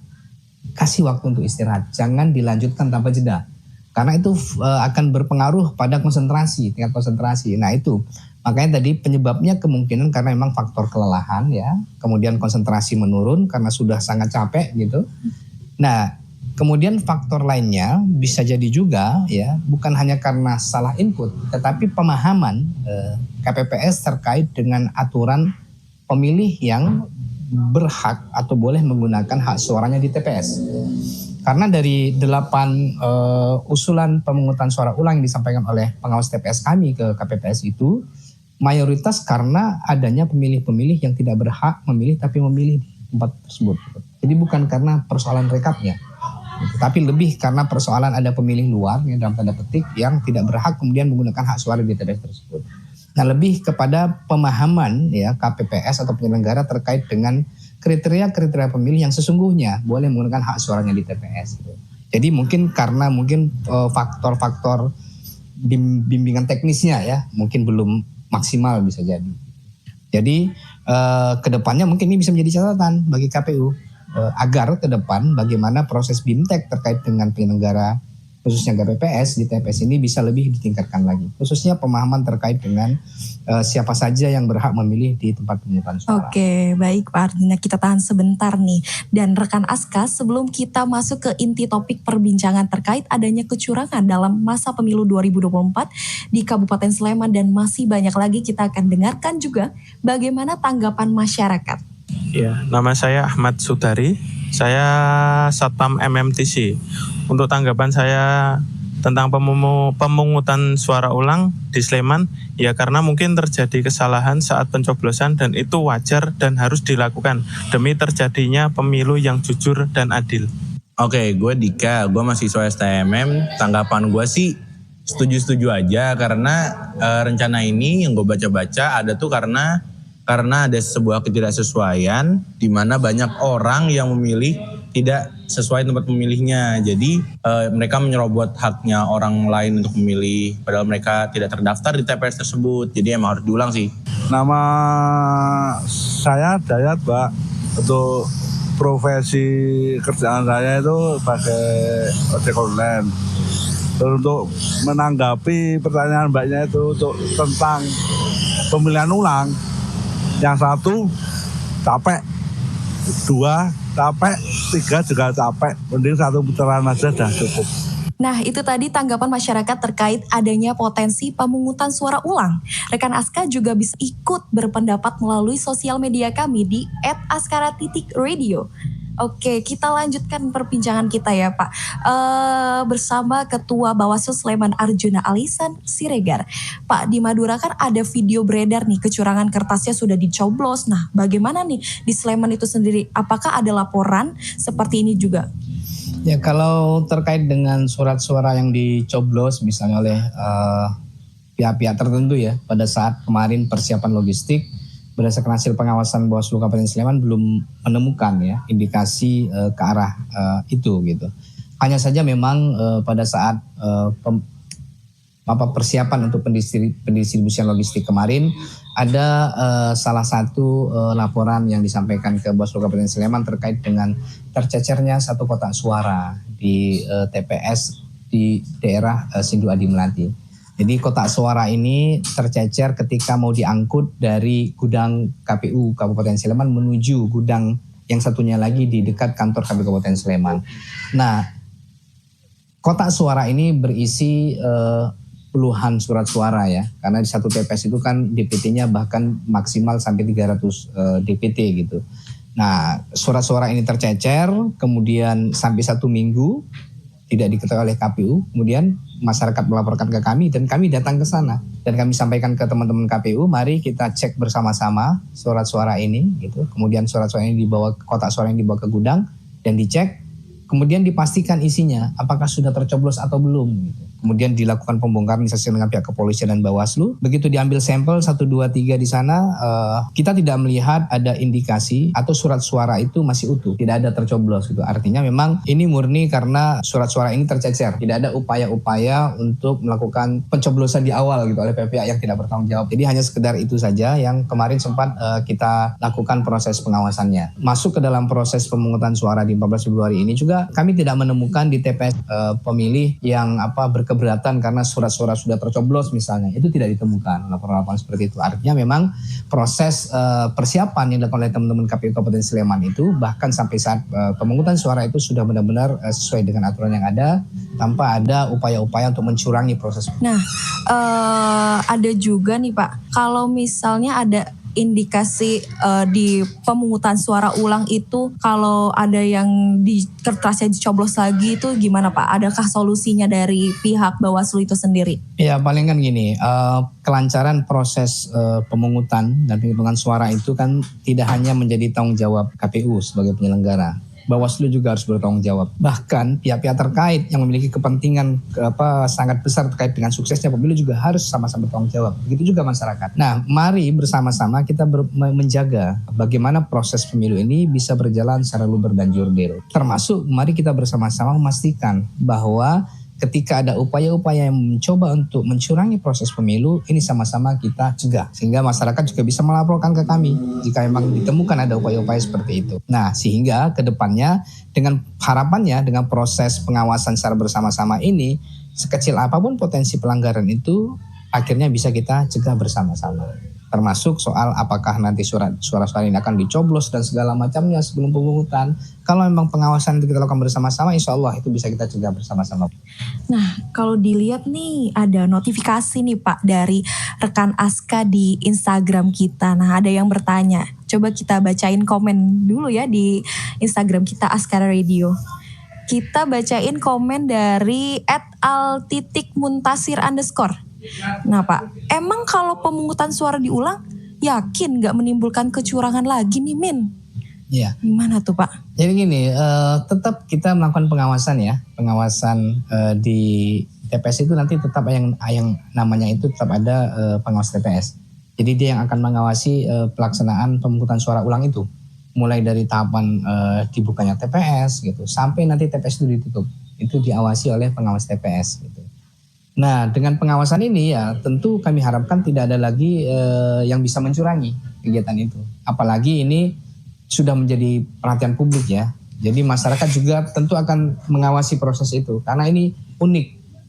kasih waktu untuk istirahat, jangan dilanjutkan tanpa jeda. Karena itu akan berpengaruh pada konsentrasi, tingkat konsentrasi. Nah itu, makanya tadi penyebabnya kemungkinan karena memang faktor kelelahan ya, kemudian konsentrasi menurun karena sudah sangat capek gitu. Nah, kemudian faktor lainnya bisa jadi juga ya, bukan hanya karena salah input, tetapi pemahaman KPPS terkait dengan aturan pemilih yang berhak atau boleh menggunakan hak suaranya di TPS. Karena dari 8 usulan pemungutan suara ulang yang disampaikan oleh pengawas TPS kami ke KPPS itu, mayoritas karena adanya pemilih-pemilih yang tidak berhak memilih tapi memilih di tempat tersebut. Jadi bukan karena persoalan rekapnya, tapi lebih karena persoalan ada pemilih luar ya, dalam tanda petik yang tidak berhak kemudian menggunakan hak suara di TPS tersebut. Nah lebih kepada pemahaman ya KPPS atau penyelenggara terkait dengan kriteria-kriteria pemilih yang sesungguhnya boleh menggunakan hak suaranya di TPS. Gitu. Jadi mungkin karena faktor-faktor bimbingan teknisnya ya mungkin belum maksimal bisa jadi. Jadi kedepannya mungkin ini bisa menjadi catatan bagi KPU agar ke depan bagaimana proses BIMTEK terkait dengan penyelenggara khususnya KPPS di TPS ini bisa lebih ditingkatkan lagi. Khususnya pemahaman terkait dengan siapa saja yang berhak memilih di tempat pemungutan suara. Oke, baik Pak Ardina, kita tahan sebentar nih. Dan rekan Aska, sebelum kita masuk ke inti topik perbincangan terkait adanya kecurangan dalam masa pemilu 2024 di Kabupaten Sleman dan masih banyak lagi, kita akan dengarkan juga bagaimana tanggapan masyarakat. Ya, nama saya Ahmad Sudari. Saya Satpam MMTC. Untuk tanggapan saya tentang pemungutan suara ulang di Sleman, ya karena mungkin terjadi kesalahan saat pencoblosan dan itu wajar dan harus dilakukan demi terjadinya pemilu yang jujur dan adil. Oke, gue Dika, gue mahasiswa STMM. Tanggapan gue sih setuju-setuju aja karena rencana ini yang gue baca-baca ada tuh karena ada sebuah ketidaksesuaian di mana banyak orang yang memilih tidak sesuai tempat pemilihnya. Jadi mereka menyerobot haknya orang lain untuk memilih padahal mereka tidak terdaftar di TPS tersebut. Jadi emang harus diulang sih. Nama saya Dayat, Pak. Untuk profesi kerjaan saya itu pakai ojek online. Terus untuk menanggapi pertanyaan mbaknya itu untuk tentang pemilihan ulang, yang satu capek, dua capek, tiga juga capek. Mending satu putaran aja dah cukup. Nah, itu tadi tanggapan masyarakat terkait adanya potensi pemungutan suara ulang. Rekan Aska juga bisa ikut berpendapat melalui sosial media kami di @askara_radio. Oke, kita lanjutkan perbincangan kita ya Pak. Bersama Ketua Bawaslu Sleman Arjuna Alisan Siregar. Pak, di Madura kan ada video beredar nih, kecurangan kertasnya sudah dicoblos. Nah, bagaimana nih di Sleman itu sendiri? Apakah ada laporan seperti ini juga? Ya, kalau terkait dengan surat suara yang dicoblos misalnya oleh pihak-pihak tertentu ya, pada saat kemarin persiapan logistik, berdasarkan hasil pengawasan Bawaslu Kabupaten Sleman belum menemukan ya indikasi ke arah itu gitu. Hanya saja memang pada saat persiapan untuk pendistribusian logistik kemarin ada salah satu laporan yang disampaikan ke Bawaslu Kabupaten Sleman terkait dengan tercecernya satu kotak suara di TPS di daerah Sindu Adi Melati. Jadi kotak suara ini tercecer ketika mau diangkut dari gudang KPU Kabupaten Sleman menuju gudang yang satunya lagi di dekat kantor KPU Kabupaten Sleman. Nah, kotak suara ini berisi puluhan surat suara ya, karena di satu TPS itu kan DPT-nya bahkan maksimal sampai 300 DPT gitu. Nah, surat suara ini tercecer, kemudian sampai 1 minggu tidak diketahui oleh KPU, kemudian masyarakat melaporkan ke kami dan kami datang ke sana dan kami sampaikan ke teman-teman KPU, mari kita cek bersama-sama surat suara ini gitu. Kemudian surat suara ini dibawa, kotak suara ini dibawa ke gudang dan dicek, kemudian dipastikan isinya apakah sudah tercoblos atau belum gitu. Kemudian dilakukan pembongkaran sesuai dengan pihak kepolisian dan Bawaslu. Begitu diambil sampel 1, 2, 3 di sana, kita tidak melihat ada indikasi atau surat suara itu masih utuh, tidak ada tercoblos gitu. Artinya memang ini murni karena surat suara ini tercecer. Tidak ada upaya-upaya untuk melakukan pencoblosan di awal gitu oleh pihak yang tidak bertanggung jawab. Jadi hanya sekedar itu saja yang kemarin sempat kita lakukan proses pengawasannya. Masuk ke dalam proses pemungutan suara di 14 Februari ini juga kami tidak menemukan di TPS pemilih yang berkeberatan karena surat suara sudah tercoblos misalnya, itu tidak ditemukan laporan-laporan seperti itu. Artinya memang proses persiapan yang dilakukan oleh teman-teman KPU Kabupaten Sleman itu bahkan sampai saat pemungutan suara itu sudah benar-benar sesuai dengan aturan yang ada tanpa ada upaya-upaya untuk mencurangi proses. Nah, ada juga nih Pak, kalau misalnya ada indikasi di pemungutan suara ulang itu kalau ada yang di kertasnya dicoblos lagi itu gimana Pak? Adakah solusinya dari pihak Bawaslu itu sendiri? Ya paling kan gini, kelancaran proses pemungutan dan penghitungan suara itu kan tidak hanya menjadi tanggung jawab KPU sebagai penyelenggara. Bawaslu juga harus bertanggung jawab. Bahkan pihak-pihak terkait yang memiliki kepentingan sangat besar terkait dengan suksesnya pemilu juga harus sama-sama bertanggung jawab. Begitu juga masyarakat. Nah, mari bersama-sama kita menjaga bagaimana proses pemilu ini bisa berjalan secara luber dan jurdil. Termasuk mari kita bersama-sama memastikan bahwa ketika ada upaya-upaya yang mencoba untuk mencurangi proses pemilu, ini sama-sama kita cegah. Sehingga masyarakat juga bisa melaporkan ke kami jika memang ditemukan ada upaya-upaya seperti itu. Nah, sehingga ke depannya dengan harapannya dengan proses pengawasan secara bersama-sama ini, sekecil apapun potensi pelanggaran itu, akhirnya bisa kita cegah bersama-sama. Termasuk soal apakah nanti suara-suara ini akan dicoblos dan segala macamnya sebelum pemungutan. Kalau memang pengawasan itu kita lakukan bersama-sama, insya Allah itu bisa kita cegah bersama-sama. Nah, kalau dilihat nih ada notifikasi nih Pak dari rekan Aska di Instagram kita. Nah, ada yang bertanya. Coba kita bacain komen dulu ya di Instagram kita Askara Radio. Kita bacain komen dari @al_muntasir_. Nah Pak, emang kalau pemungutan suara diulang, yakin gak menimbulkan kecurangan lagi nih Min? Iya. Gimana tuh Pak? Jadi gini, tetap kita melakukan pengawasan ya, pengawasan di TPS itu nanti tetap yang namanya itu tetap ada pengawas TPS. Jadi dia yang akan mengawasi pelaksanaan pemungutan suara ulang itu, mulai dari tahapan dibukanya TPS gitu, sampai nanti TPS itu ditutup, itu diawasi oleh pengawas TPS gitu. Nah dengan pengawasan ini ya tentu kami harapkan tidak ada lagi yang bisa mencurangi kegiatan itu, apalagi ini sudah menjadi perhatian publik ya. Jadi masyarakat juga tentu akan mengawasi proses itu karena ini unik,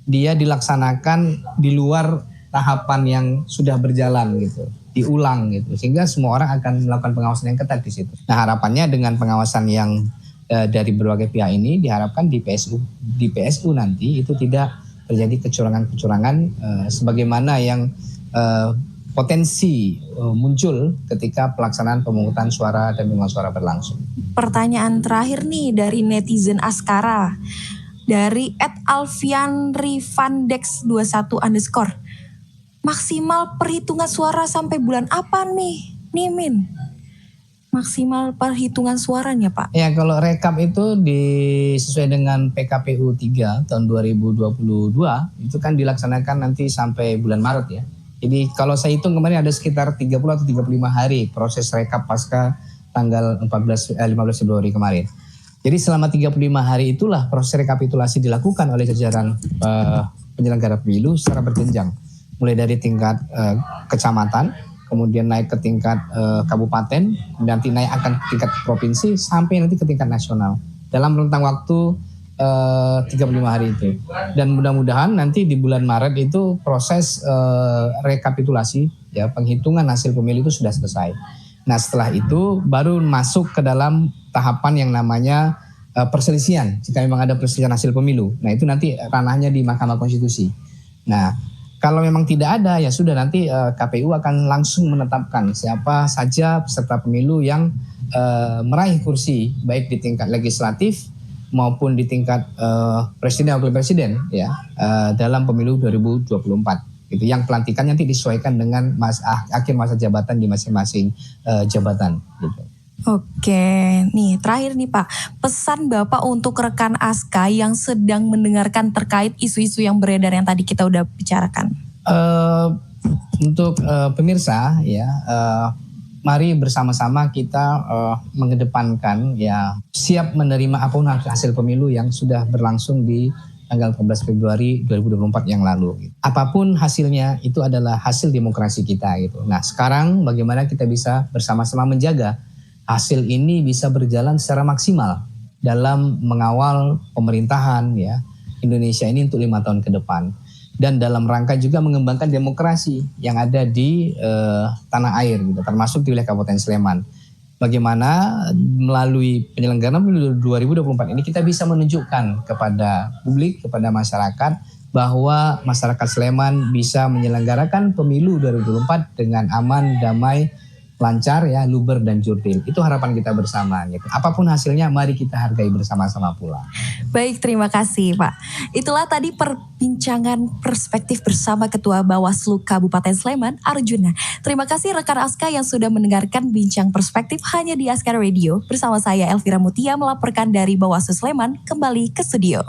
dia dilaksanakan di luar tahapan yang sudah berjalan gitu, diulang gitu, sehingga semua orang akan melakukan pengawasan yang ketat di situ. Nah harapannya dengan pengawasan yang dari berbagai pihak ini diharapkan di PSU nanti itu tidak terjadi kecurangan-kecurangan sebagaimana yang potensi muncul ketika pelaksanaan pemungutan suara dan pemungutan suara berlangsung. Pertanyaan terakhir nih dari netizen Askara. Dari @alfianrivandex21_. Maksimal perhitungan suara sampai bulan apa nih? Min? Maksimal perhitungan suaranya Pak? Ya kalau rekap itu sesuai dengan PKPU 3 tahun 2022 itu kan dilaksanakan nanti sampai bulan Maret ya. Jadi kalau saya hitung kemarin ada sekitar 30 atau 35 hari proses rekap pasca tanggal 15 Februari kemarin. Jadi selama 35 hari itulah proses rekapitulasi dilakukan oleh jajaran penyelenggara pemilu secara berjenjang. Mulai dari tingkat kecamatan, kemudian naik ke tingkat kabupaten, nanti naik akan ke tingkat provinsi, sampai nanti ke tingkat nasional. Dalam rentang waktu 35 hari itu. Dan mudah-mudahan nanti di bulan Maret itu proses rekapitulasi ya penghitungan hasil pemilu itu sudah selesai. Nah setelah itu baru masuk ke dalam tahapan yang namanya perselisihan jika memang ada perselisihan hasil pemilu. Nah itu nanti ranahnya di Mahkamah Konstitusi. Nah kalau memang tidak ada ya sudah nanti KPU akan langsung menetapkan siapa saja peserta pemilu yang meraih kursi baik di tingkat legislatif maupun di tingkat presiden wakil presiden ya dalam pemilu 2024 gitu. Yang pelantikan nanti disesuaikan dengan akhir masa jabatan di masing-masing jabatan gitu. Oke, nih terakhir nih Pak, pesan Bapak untuk rekan Aska yang sedang mendengarkan terkait isu-isu yang beredar yang tadi kita udah bicarakan. Untuk pemirsa ya, mari bersama-sama kita mengedepankan ya siap menerima apapun hasil pemilu yang sudah berlangsung di tanggal 14 Februari 2024 yang lalu. Apapun hasilnya itu adalah hasil demokrasi kita gitu. Nah sekarang bagaimana kita bisa bersama-sama menjaga hasil ini bisa berjalan secara maksimal dalam mengawal pemerintahan ya Indonesia ini untuk 5 tahun ke depan. Dan dalam rangka juga mengembangkan demokrasi yang ada di tanah air gitu, termasuk di wilayah Kabupaten Sleman. Bagaimana melalui penyelenggaraan pemilu 2024 ini kita bisa menunjukkan kepada publik, kepada masyarakat bahwa masyarakat Sleman bisa menyelenggarakan pemilu 2024 dengan aman, damai, lancar ya, luber dan jurdil. Itu harapan kita bersama gitu. Apapun hasilnya mari kita hargai bersama-sama pula. Baik, terima kasih Pak. Itulah tadi perbincangan perspektif bersama Ketua Bawaslu Kabupaten Sleman, Arjuna. Terima kasih rekan Aska yang sudah mendengarkan bincang perspektif hanya di Aska Radio. Bersama saya Elvira Mutia melaporkan dari Bawaslu Sleman kembali ke studio.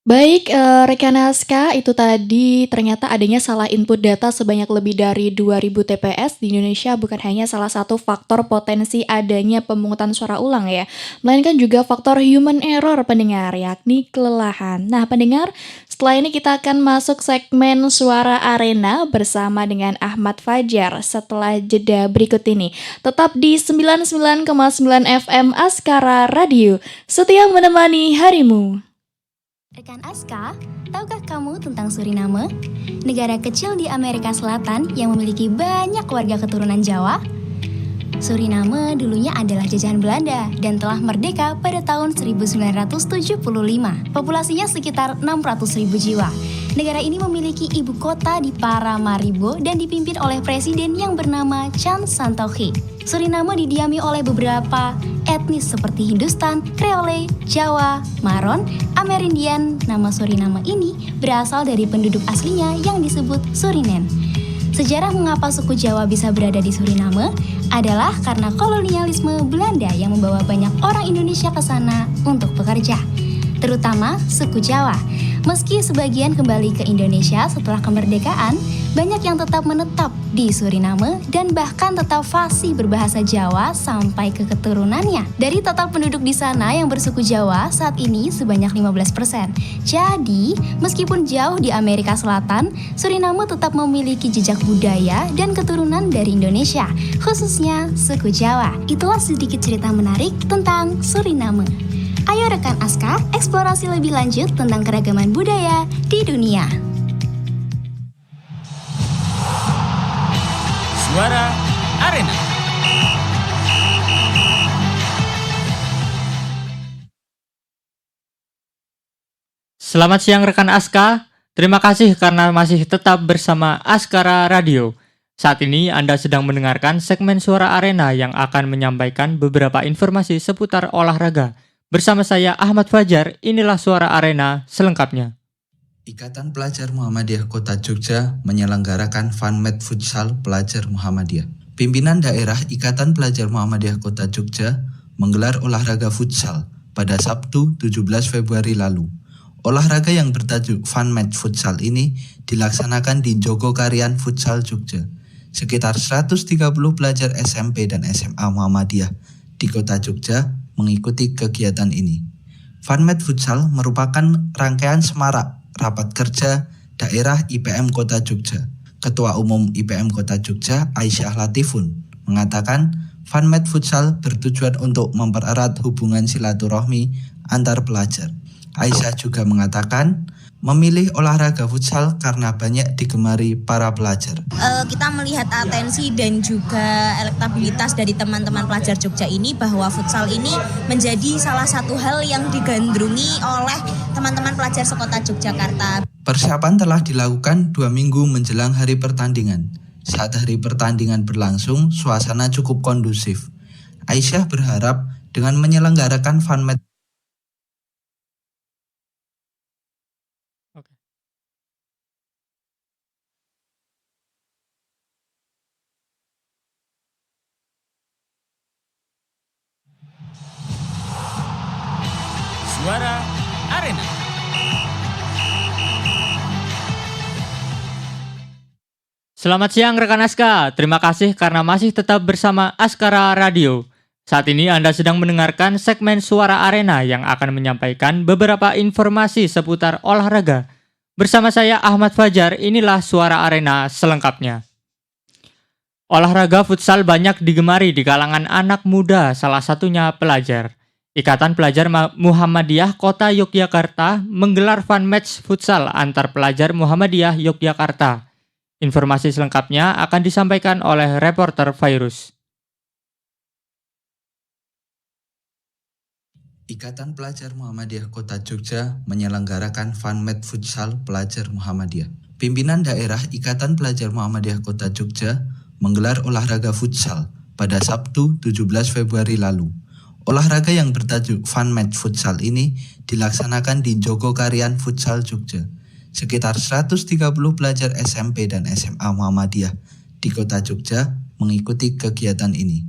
Baik, rekan Aska, itu tadi ternyata adanya salah input data sebanyak lebih dari 2.000 TPS di Indonesia bukan hanya salah satu faktor potensi adanya pemungutan suara ulang ya, melainkan juga faktor human error pendengar, yakni kelelahan. Nah pendengar, setelah ini kita akan masuk segmen Suara Arena bersama dengan Ahmad Fajar setelah jeda berikut ini. Tetap di 99,9 FM Askara Radio, setia menemani harimu. Rekan Aska, tahukah kamu tentang Suriname? Negara kecil di Amerika Selatan yang memiliki banyak warga keturunan Jawa. Suriname dulunya adalah jajahan Belanda dan telah merdeka pada tahun 1975. Populasinya sekitar 600.000 jiwa. Negara ini memiliki ibu kota di Paramaribo dan dipimpin oleh presiden yang bernama Chan Santokhi. Suriname didiami oleh beberapa etnis seperti Hindustan, Creole, Jawa, Maron, Amerindian. Nama Suriname ini berasal dari penduduk aslinya yang disebut Surinen. Sejarah mengapa suku Jawa bisa berada di Suriname adalah karena kolonialisme Belanda yang membawa banyak orang Indonesia ke sana untuk bekerja, terutama suku Jawa. Meski sebagian kembali ke Indonesia setelah kemerdekaan, banyak yang tetap menetap di Suriname dan bahkan tetap fasih berbahasa Jawa sampai ke keturunannya. Dari total penduduk di sana yang bersuku Jawa saat ini sebanyak 15%. Jadi, meskipun jauh di Amerika Selatan, Suriname tetap memiliki jejak budaya dan keturunan dari Indonesia, khususnya suku Jawa. Itulah sedikit cerita menarik tentang Suriname. Ayo rekan Aska, eksplorasi lebih lanjut tentang keragaman budaya di dunia. Suara Arena. Selamat siang rekan Aska, terima kasih karena masih tetap bersama Askara Radio. Saat ini Anda sedang mendengarkan segmen Suara Arena yang akan menyampaikan beberapa informasi seputar olahraga. Bersama saya Ahmad Fajar, inilah Suara Arena selengkapnya. Ikatan Pelajar Muhammadiyah Kota Jogja menyelenggarakan FunMed Futsal Pelajar Muhammadiyah. Pimpinan daerah Ikatan Pelajar Muhammadiyah Kota Jogja menggelar olahraga futsal pada Sabtu 17 Februari lalu. Olahraga yang bertajuk FunMed Futsal ini dilaksanakan di Jogokarian Futsal Jogja. Sekitar 130 pelajar SMP dan SMA Muhammadiyah di Kota Jogja mengikuti kegiatan ini. FunMed Futsal merupakan rangkaian semarak rapat kerja daerah IPM Kota Jogja. Ketua Umum IPM Kota Jogja, Aisyah Latifun, mengatakan FunMed Futsal bertujuan untuk mempererat hubungan silaturahmi antar pelajar. Aisyah juga mengatakan memilih olahraga futsal karena banyak digemari para pelajar. Kita melihat atensi dan juga elektabilitas dari teman-teman pelajar Jogja ini bahwa futsal ini menjadi salah satu hal yang digandrungi oleh teman-teman pelajar sekota Yogyakarta. Persiapan telah dilakukan 2 minggu menjelang hari pertandingan. Saat hari pertandingan berlangsung, suasana cukup kondusif. Aisyah berharap dengan menyelenggarakan FunMed Suara Arena. Selamat siang rekan Aska, terima kasih karena masih tetap bersama Askara Radio. Saat ini Anda sedang mendengarkan segmen Suara Arena yang akan menyampaikan beberapa informasi seputar olahraga. Bersama saya Ahmad Fajar, inilah Suara Arena selengkapnya. Olahraga futsal banyak digemari di kalangan anak muda, salah satunya pelajar. Ikatan Pelajar Muhammadiyah Kota Yogyakarta menggelar FunMatch Futsal antar pelajar Muhammadiyah Yogyakarta. Informasi selengkapnya akan disampaikan oleh reporter Virus. Ikatan Pelajar Muhammadiyah Kota Jogja menyelenggarakan FunMed Futsal Pelajar Muhammadiyah. Pimpinan daerah Ikatan Pelajar Muhammadiyah Kota Jogja menggelar olahraga futsal pada Sabtu 17 Februari lalu. Olahraga yang bertajuk FunMed Futsal ini dilaksanakan di Jogokarian Futsal Jogja. Sekitar 130 pelajar SMP dan SMA Muhammadiyah di Kota Jogja mengikuti kegiatan ini.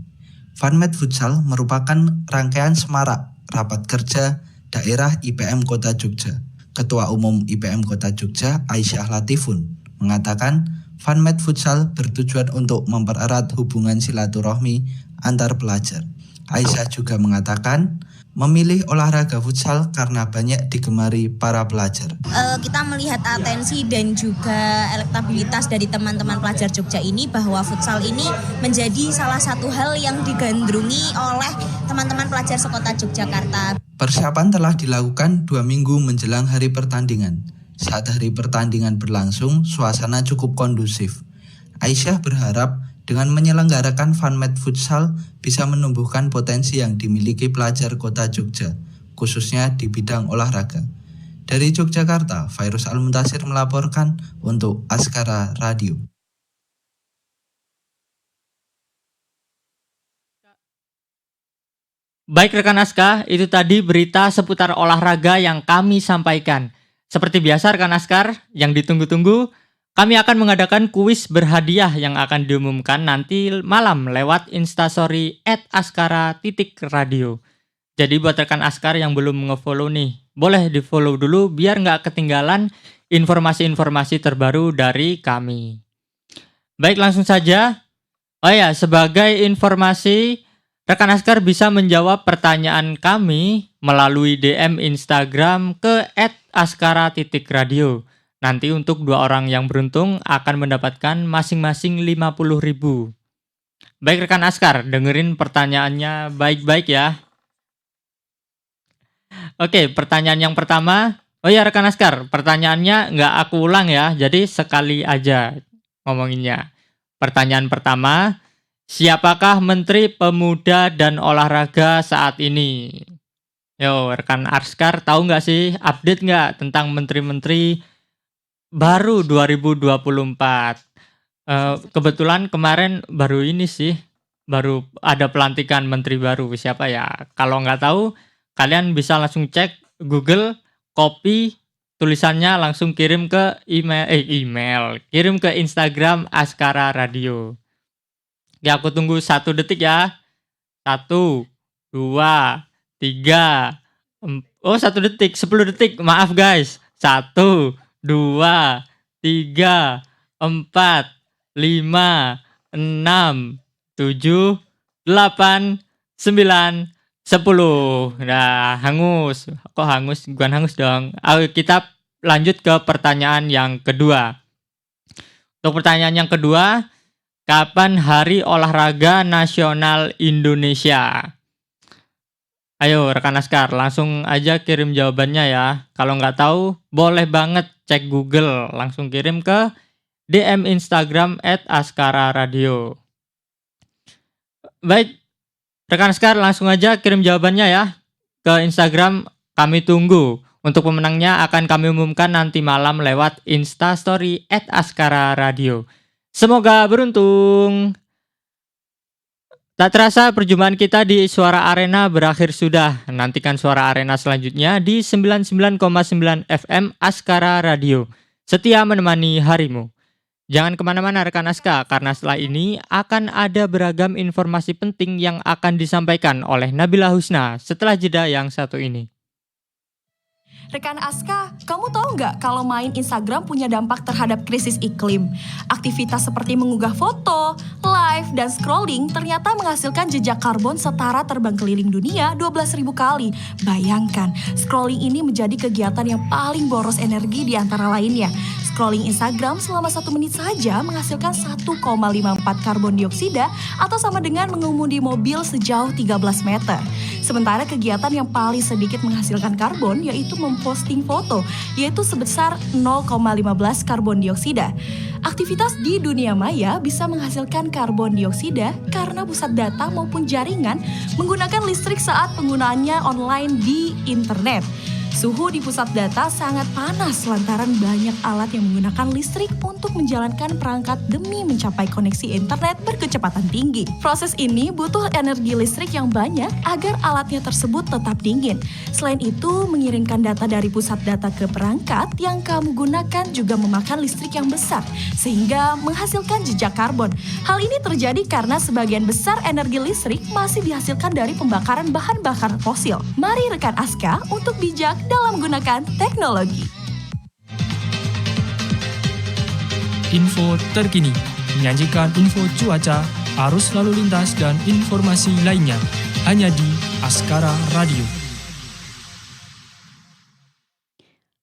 FunMed Futsal merupakan rangkaian semarak rapat kerja daerah IPM Kota Jogja. Ketua Umum IPM Kota Jogja, Aisyah Latifun, mengatakan FunMed Futsal bertujuan untuk mempererat hubungan silaturahmi antar pelajar. Aisyah juga mengatakan memilih olahraga futsal karena banyak digemari para pelajar. Kita melihat atensi dan juga elektabilitas dari teman-teman pelajar Jogja ini bahwa futsal ini menjadi salah satu hal yang digandrungi oleh teman-teman pelajar sekota Yogyakarta. Persiapan telah dilakukan 2 minggu menjelang hari pertandingan. Saat hari pertandingan berlangsung, suasana cukup kondusif. Aisyah berharap dengan menyelenggarakan FunMed Futsal bisa menumbuhkan potensi yang dimiliki pelajar Kota Jogja, khususnya di bidang olahraga. Dari Yogyakarta, Virus Al-Muntasir melaporkan untuk Askara Radio. Baik rekan Aska, itu tadi berita seputar olahraga yang kami sampaikan. Seperti biasa rekan Askar, yang ditunggu-tunggu, kami akan mengadakan kuis berhadiah yang akan diumumkan nanti malam lewat instastory @askara_radio. Jadi buat rekan Askar yang belum nge-follow nih, boleh di-follow dulu biar nggak ketinggalan informasi-informasi terbaru dari kami. Baik, langsung saja. Oh ya, sebagai informasi, rekan Askar bisa menjawab pertanyaan kami melalui DM Instagram ke @askara_radio. Nanti untuk 2 orang yang beruntung akan mendapatkan masing-masing 50.000. Baik rekan Askar, dengerin pertanyaannya baik-baik ya. Oke, pertanyaan yang pertama. Oh ya rekan Askar, pertanyaannya nggak aku ulang ya, jadi sekali aja ngomonginnya. Pertanyaan pertama, siapakah Menteri Pemuda dan Olahraga saat ini? Yo, rekan Askar tahu nggak sih, update nggak tentang menteri-menteri baru 2024? Kebetulan kemarin baru ini sih, baru ada pelantikan menteri baru. Siapa ya? Kalau nggak tahu, kalian bisa langsung cek Google, copy tulisannya langsung kirim ke email, kirim ke Instagram Askara Radio. Ya, aku tunggu 1 detik ya. 1, 2, 3. 1 detik, 10 detik. Maaf guys. 1, 2, 3, 4, 5, 6, 7, 8, 9, 10. Nah, hangus. Kok hangus? Bukan hangus dong. Ayo kita lanjut ke pertanyaan yang kedua. Untuk pertanyaan yang kedua, kapan Hari Olahraga Nasional Indonesia? Ayo rekan Askar, langsung aja kirim jawabannya ya. Kalau nggak tahu, boleh banget cek Google. Langsung kirim ke DM Instagram @askara_radio. Baik, rekan Askar langsung aja kirim jawabannya ya ke Instagram. Kami tunggu. Untuk pemenangnya akan kami umumkan nanti malam lewat Instastory @askara_radio. Semoga beruntung. Tak terasa perjumpaan kita di Suara Arena berakhir sudah. Nantikan Suara Arena selanjutnya di 99,9 FM Askara Radio. Setia menemani harimu. Jangan kemana-mana rekan Aska, karena setelah ini akan ada beragam informasi penting yang akan disampaikan oleh Nabila Husna setelah jeda yang satu ini. Rekan Aska, kamu tahu nggak kalau main Instagram punya dampak terhadap krisis iklim? Aktivitas seperti mengunggah foto, live, dan scrolling ternyata menghasilkan jejak karbon setara terbang keliling dunia 12.000 kali. Bayangkan, scrolling ini menjadi kegiatan yang paling boros energi di antara lainnya. Scrolling Instagram selama 1 menit saja menghasilkan 1,54 karbon dioksida atau sama dengan mengemudi mobil sejauh 13 meter. Sementara kegiatan yang paling sedikit menghasilkan karbon yaitu memposting foto, yaitu sebesar 0,15 karbon dioksida. Aktivitas di dunia maya bisa menghasilkan karbon dioksida karena pusat data maupun jaringan menggunakan listrik saat penggunaannya online di internet. Suhu di pusat data sangat panas lantaran banyak alat yang menggunakan listrik untuk menjalankan perangkat demi mencapai koneksi internet berkecepatan tinggi. Proses ini butuh energi listrik yang banyak agar alatnya tersebut tetap dingin. Selain itu, mengirimkan data dari pusat data ke perangkat yang kamu gunakan juga memakan listrik yang besar, sehingga menghasilkan jejak karbon. Hal ini terjadi karena sebagian besar energi listrik masih dihasilkan dari pembakaran bahan bakar fosil. Mari rekan Aska untuk bijak dalam menggunakan teknologi. Info terkini, menyajikan info cuaca, arus lalu lintas, dan informasi lainnya hanya di Askara Radio.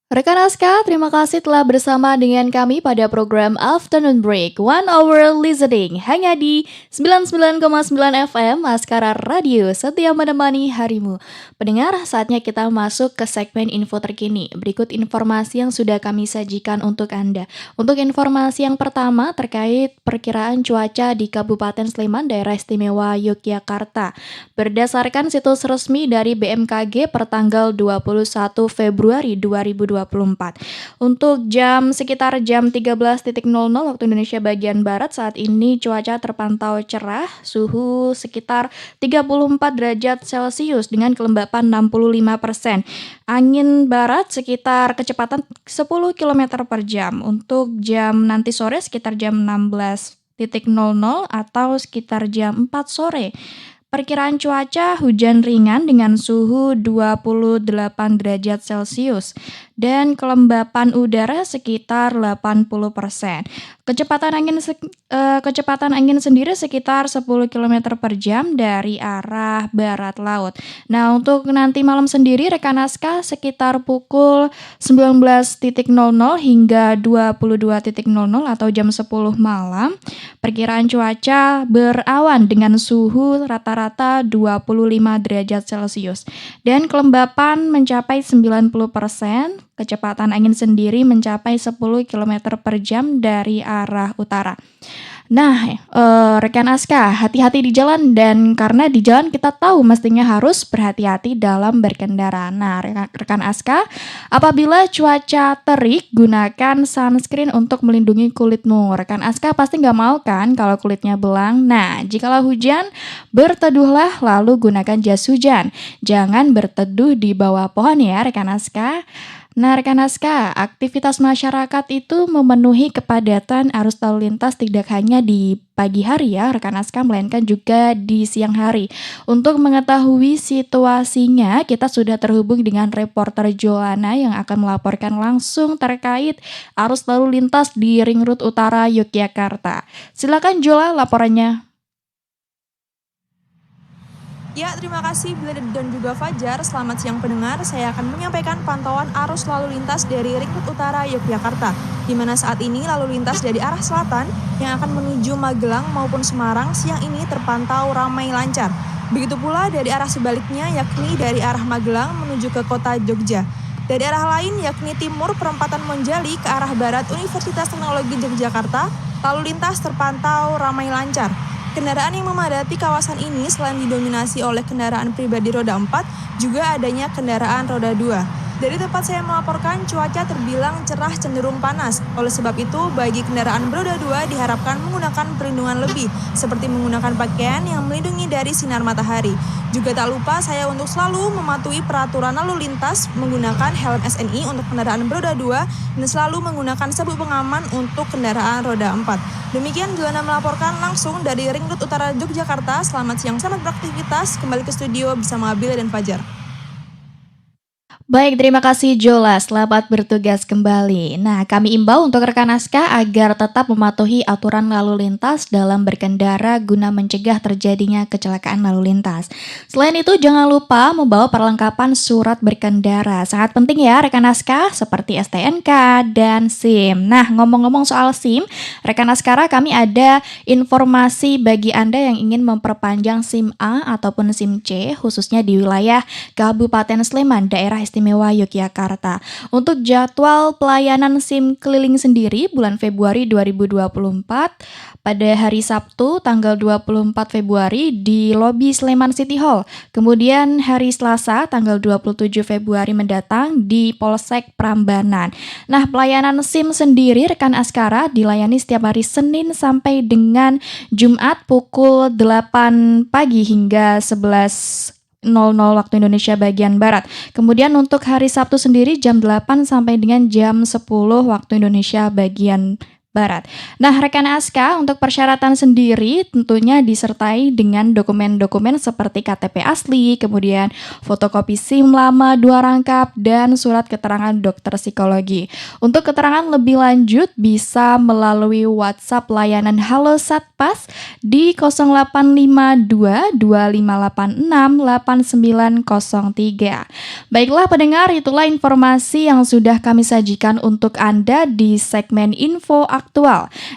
Rekan Aska, terima kasih telah bersama dengan kami pada program Afternoon Break 1 Hour Listening hanya di 99,9 FM Askara Radio, setia menemani harimu. Pendengar, saatnya kita masuk ke segmen info terkini. Berikut informasi yang sudah kami sajikan untuk Anda. Untuk informasi yang pertama terkait perkiraan cuaca di Kabupaten Sleman, Daerah Istimewa Yogyakarta. Berdasarkan situs resmi dari BMKG per tanggal 21 Februari 2024, 2024. Untuk sekitar jam 13.00 waktu Indonesia bagian Barat saat ini cuaca terpantau cerah, suhu sekitar 34 derajat Celcius dengan kelembapan 65%. Angin barat sekitar kecepatan 10 km per jam. Untuk jam nanti sore sekitar jam 16.00 atau sekitar jam 4 sore. Perkiraan cuaca hujan ringan dengan suhu 28 derajat Celcius dan kelembapan udara sekitar 80%. Kecepatan angin sendiri sekitar 10 km per jam dari arah barat laut. Nah, untuk nanti malam sendiri rekan Aska sekitar pukul 19.00 hingga 22.00 atau jam 10 malam. Perkiraan cuaca berawan dengan suhu rata-rata 25 derajat Celcius dan kelembapan mencapai 90%. Kecepatan angin sendiri mencapai 10 km per jam dari arah utara. Nah, rekan Aska, hati-hati di jalan dan karena di jalan kita tahu mestinya harus berhati-hati dalam berkendara. Nah, rekan Aska, apabila cuaca terik, gunakan sunscreen untuk melindungi kulitmu. Rekan Aska pasti nggak mau kan kalau kulitnya belang. Nah, jikalau hujan, berteduhlah lalu gunakan jas hujan. Jangan berteduh di bawah pohon ya, rekan Aska. Nah, rekan Aska, aktivitas masyarakat itu memenuhi kepadatan arus lalu lintas tidak hanya di pagi hari ya, rekan Aska, melainkan juga di siang hari. Untuk mengetahui situasinya, kita sudah terhubung dengan reporter Joanna yang akan melaporkan langsung terkait arus lalu lintas di Ring Road Utara Yogyakarta. Silakan Jola laporannya. Ya, terima kasih Bila dan juga Fajar. Selamat siang pendengar, saya akan menyampaikan pantauan arus lalu lintas dari Ring Road Utara Yogyakarta, di mana saat ini lalu lintas dari arah selatan yang akan menuju Magelang maupun Semarang siang ini terpantau ramai lancar. Begitu pula dari arah sebaliknya, yakni dari arah Magelang menuju ke kota Jogja. Dari arah lain, yakni timur perempatan Monjali ke arah barat Universitas Teknologi Yogyakarta, lalu lintas terpantau ramai lancar. Kendaraan yang memadati kawasan ini selain didominasi oleh kendaraan pribadi roda 4, juga adanya kendaraan roda 2. Dari tempat saya melaporkan, cuaca terbilang cerah cenderung panas. Oleh sebab itu, bagi kendaraan beroda 2 diharapkan menggunakan perlindungan lebih, seperti menggunakan pakaian yang melindungi dari sinar matahari. Juga tak lupa saya untuk selalu mematuhi peraturan lalu lintas, menggunakan helm SNI untuk kendaraan beroda 2, dan selalu menggunakan sabuk pengaman untuk kendaraan roda 4. Demikian Joanna melaporkan langsung dari Ring Road Utara Yogyakarta. Selamat siang, selamat beraktivitas. Kembali ke studio bersama Bila dan Fajar. Baik, terima kasih Jola. Selamat bertugas kembali. Nah, kami imbau untuk rekan Aska agar tetap mematuhi aturan lalu lintas dalam berkendara guna mencegah terjadinya kecelakaan lalu lintas. Selain itu, jangan lupa membawa perlengkapan surat berkendara. Sangat penting ya rekan Aska, seperti STNK dan SIM. Nah, ngomong-ngomong soal SIM, rekan Askara, kami ada informasi bagi Anda yang ingin memperpanjang SIM A ataupun SIM C, khususnya di wilayah Kabupaten Sleman, daerah Istimewa Yogyakarta. Untuk jadwal pelayanan SIM keliling sendiri bulan Februari 2024 pada hari Sabtu tanggal 24 Februari di lobi Sleman City Hall. Kemudian hari Selasa tanggal 27 Februari mendatang di Polsek Prambanan. Nah, pelayanan SIM sendiri rekan Askara dilayani setiap hari Senin sampai dengan Jumat pukul 8 pagi hingga 11.00 waktu Indonesia bagian Barat. Kemudian untuk hari Sabtu sendiri jam 8 sampai dengan jam 10 waktu Indonesia bagian Barat. Nah, rekan Aska, untuk persyaratan sendiri tentunya disertai dengan dokumen-dokumen seperti KTP asli, kemudian fotokopi SIM lama 2 rangkap, dan surat keterangan dokter psikologi. Untuk keterangan lebih lanjut bisa melalui WhatsApp layanan Halo Satpas di 0852 2586 8903. Baiklah pendengar, itulah informasi yang sudah kami sajikan untuk Anda di segmen Info Aktual.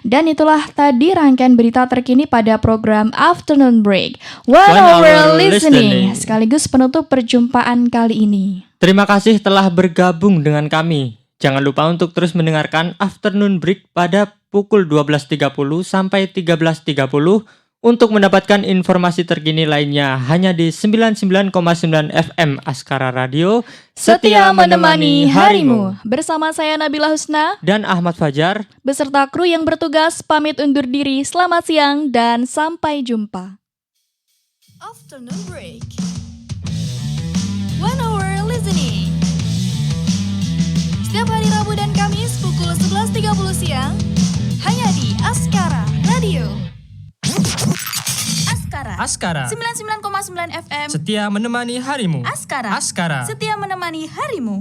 Dan itulah tadi rangkaian berita terkini pada program Afternoon Break. One Hour Listening, sekaligus penutup perjumpaan kali ini. Terima kasih telah bergabung dengan kami. Jangan lupa untuk terus mendengarkan Afternoon Break pada pukul 12.30 sampai 13.30 Untuk mendapatkan informasi terkini lainnya hanya di 99,9 FM Askara Radio, Setia menemani harimu. Bersama saya Nabila Husna dan Ahmad Fajar beserta kru yang bertugas pamit undur diri. Selamat siang dan sampai jumpa. Afternoon break. 1 hour listening. Setiap hari Rabu dan Kamis pukul 11.30 siang hanya di Askara Radio. Askara 99,9 FM. setia menemani harimu. Askara Askara setia menemani harimu.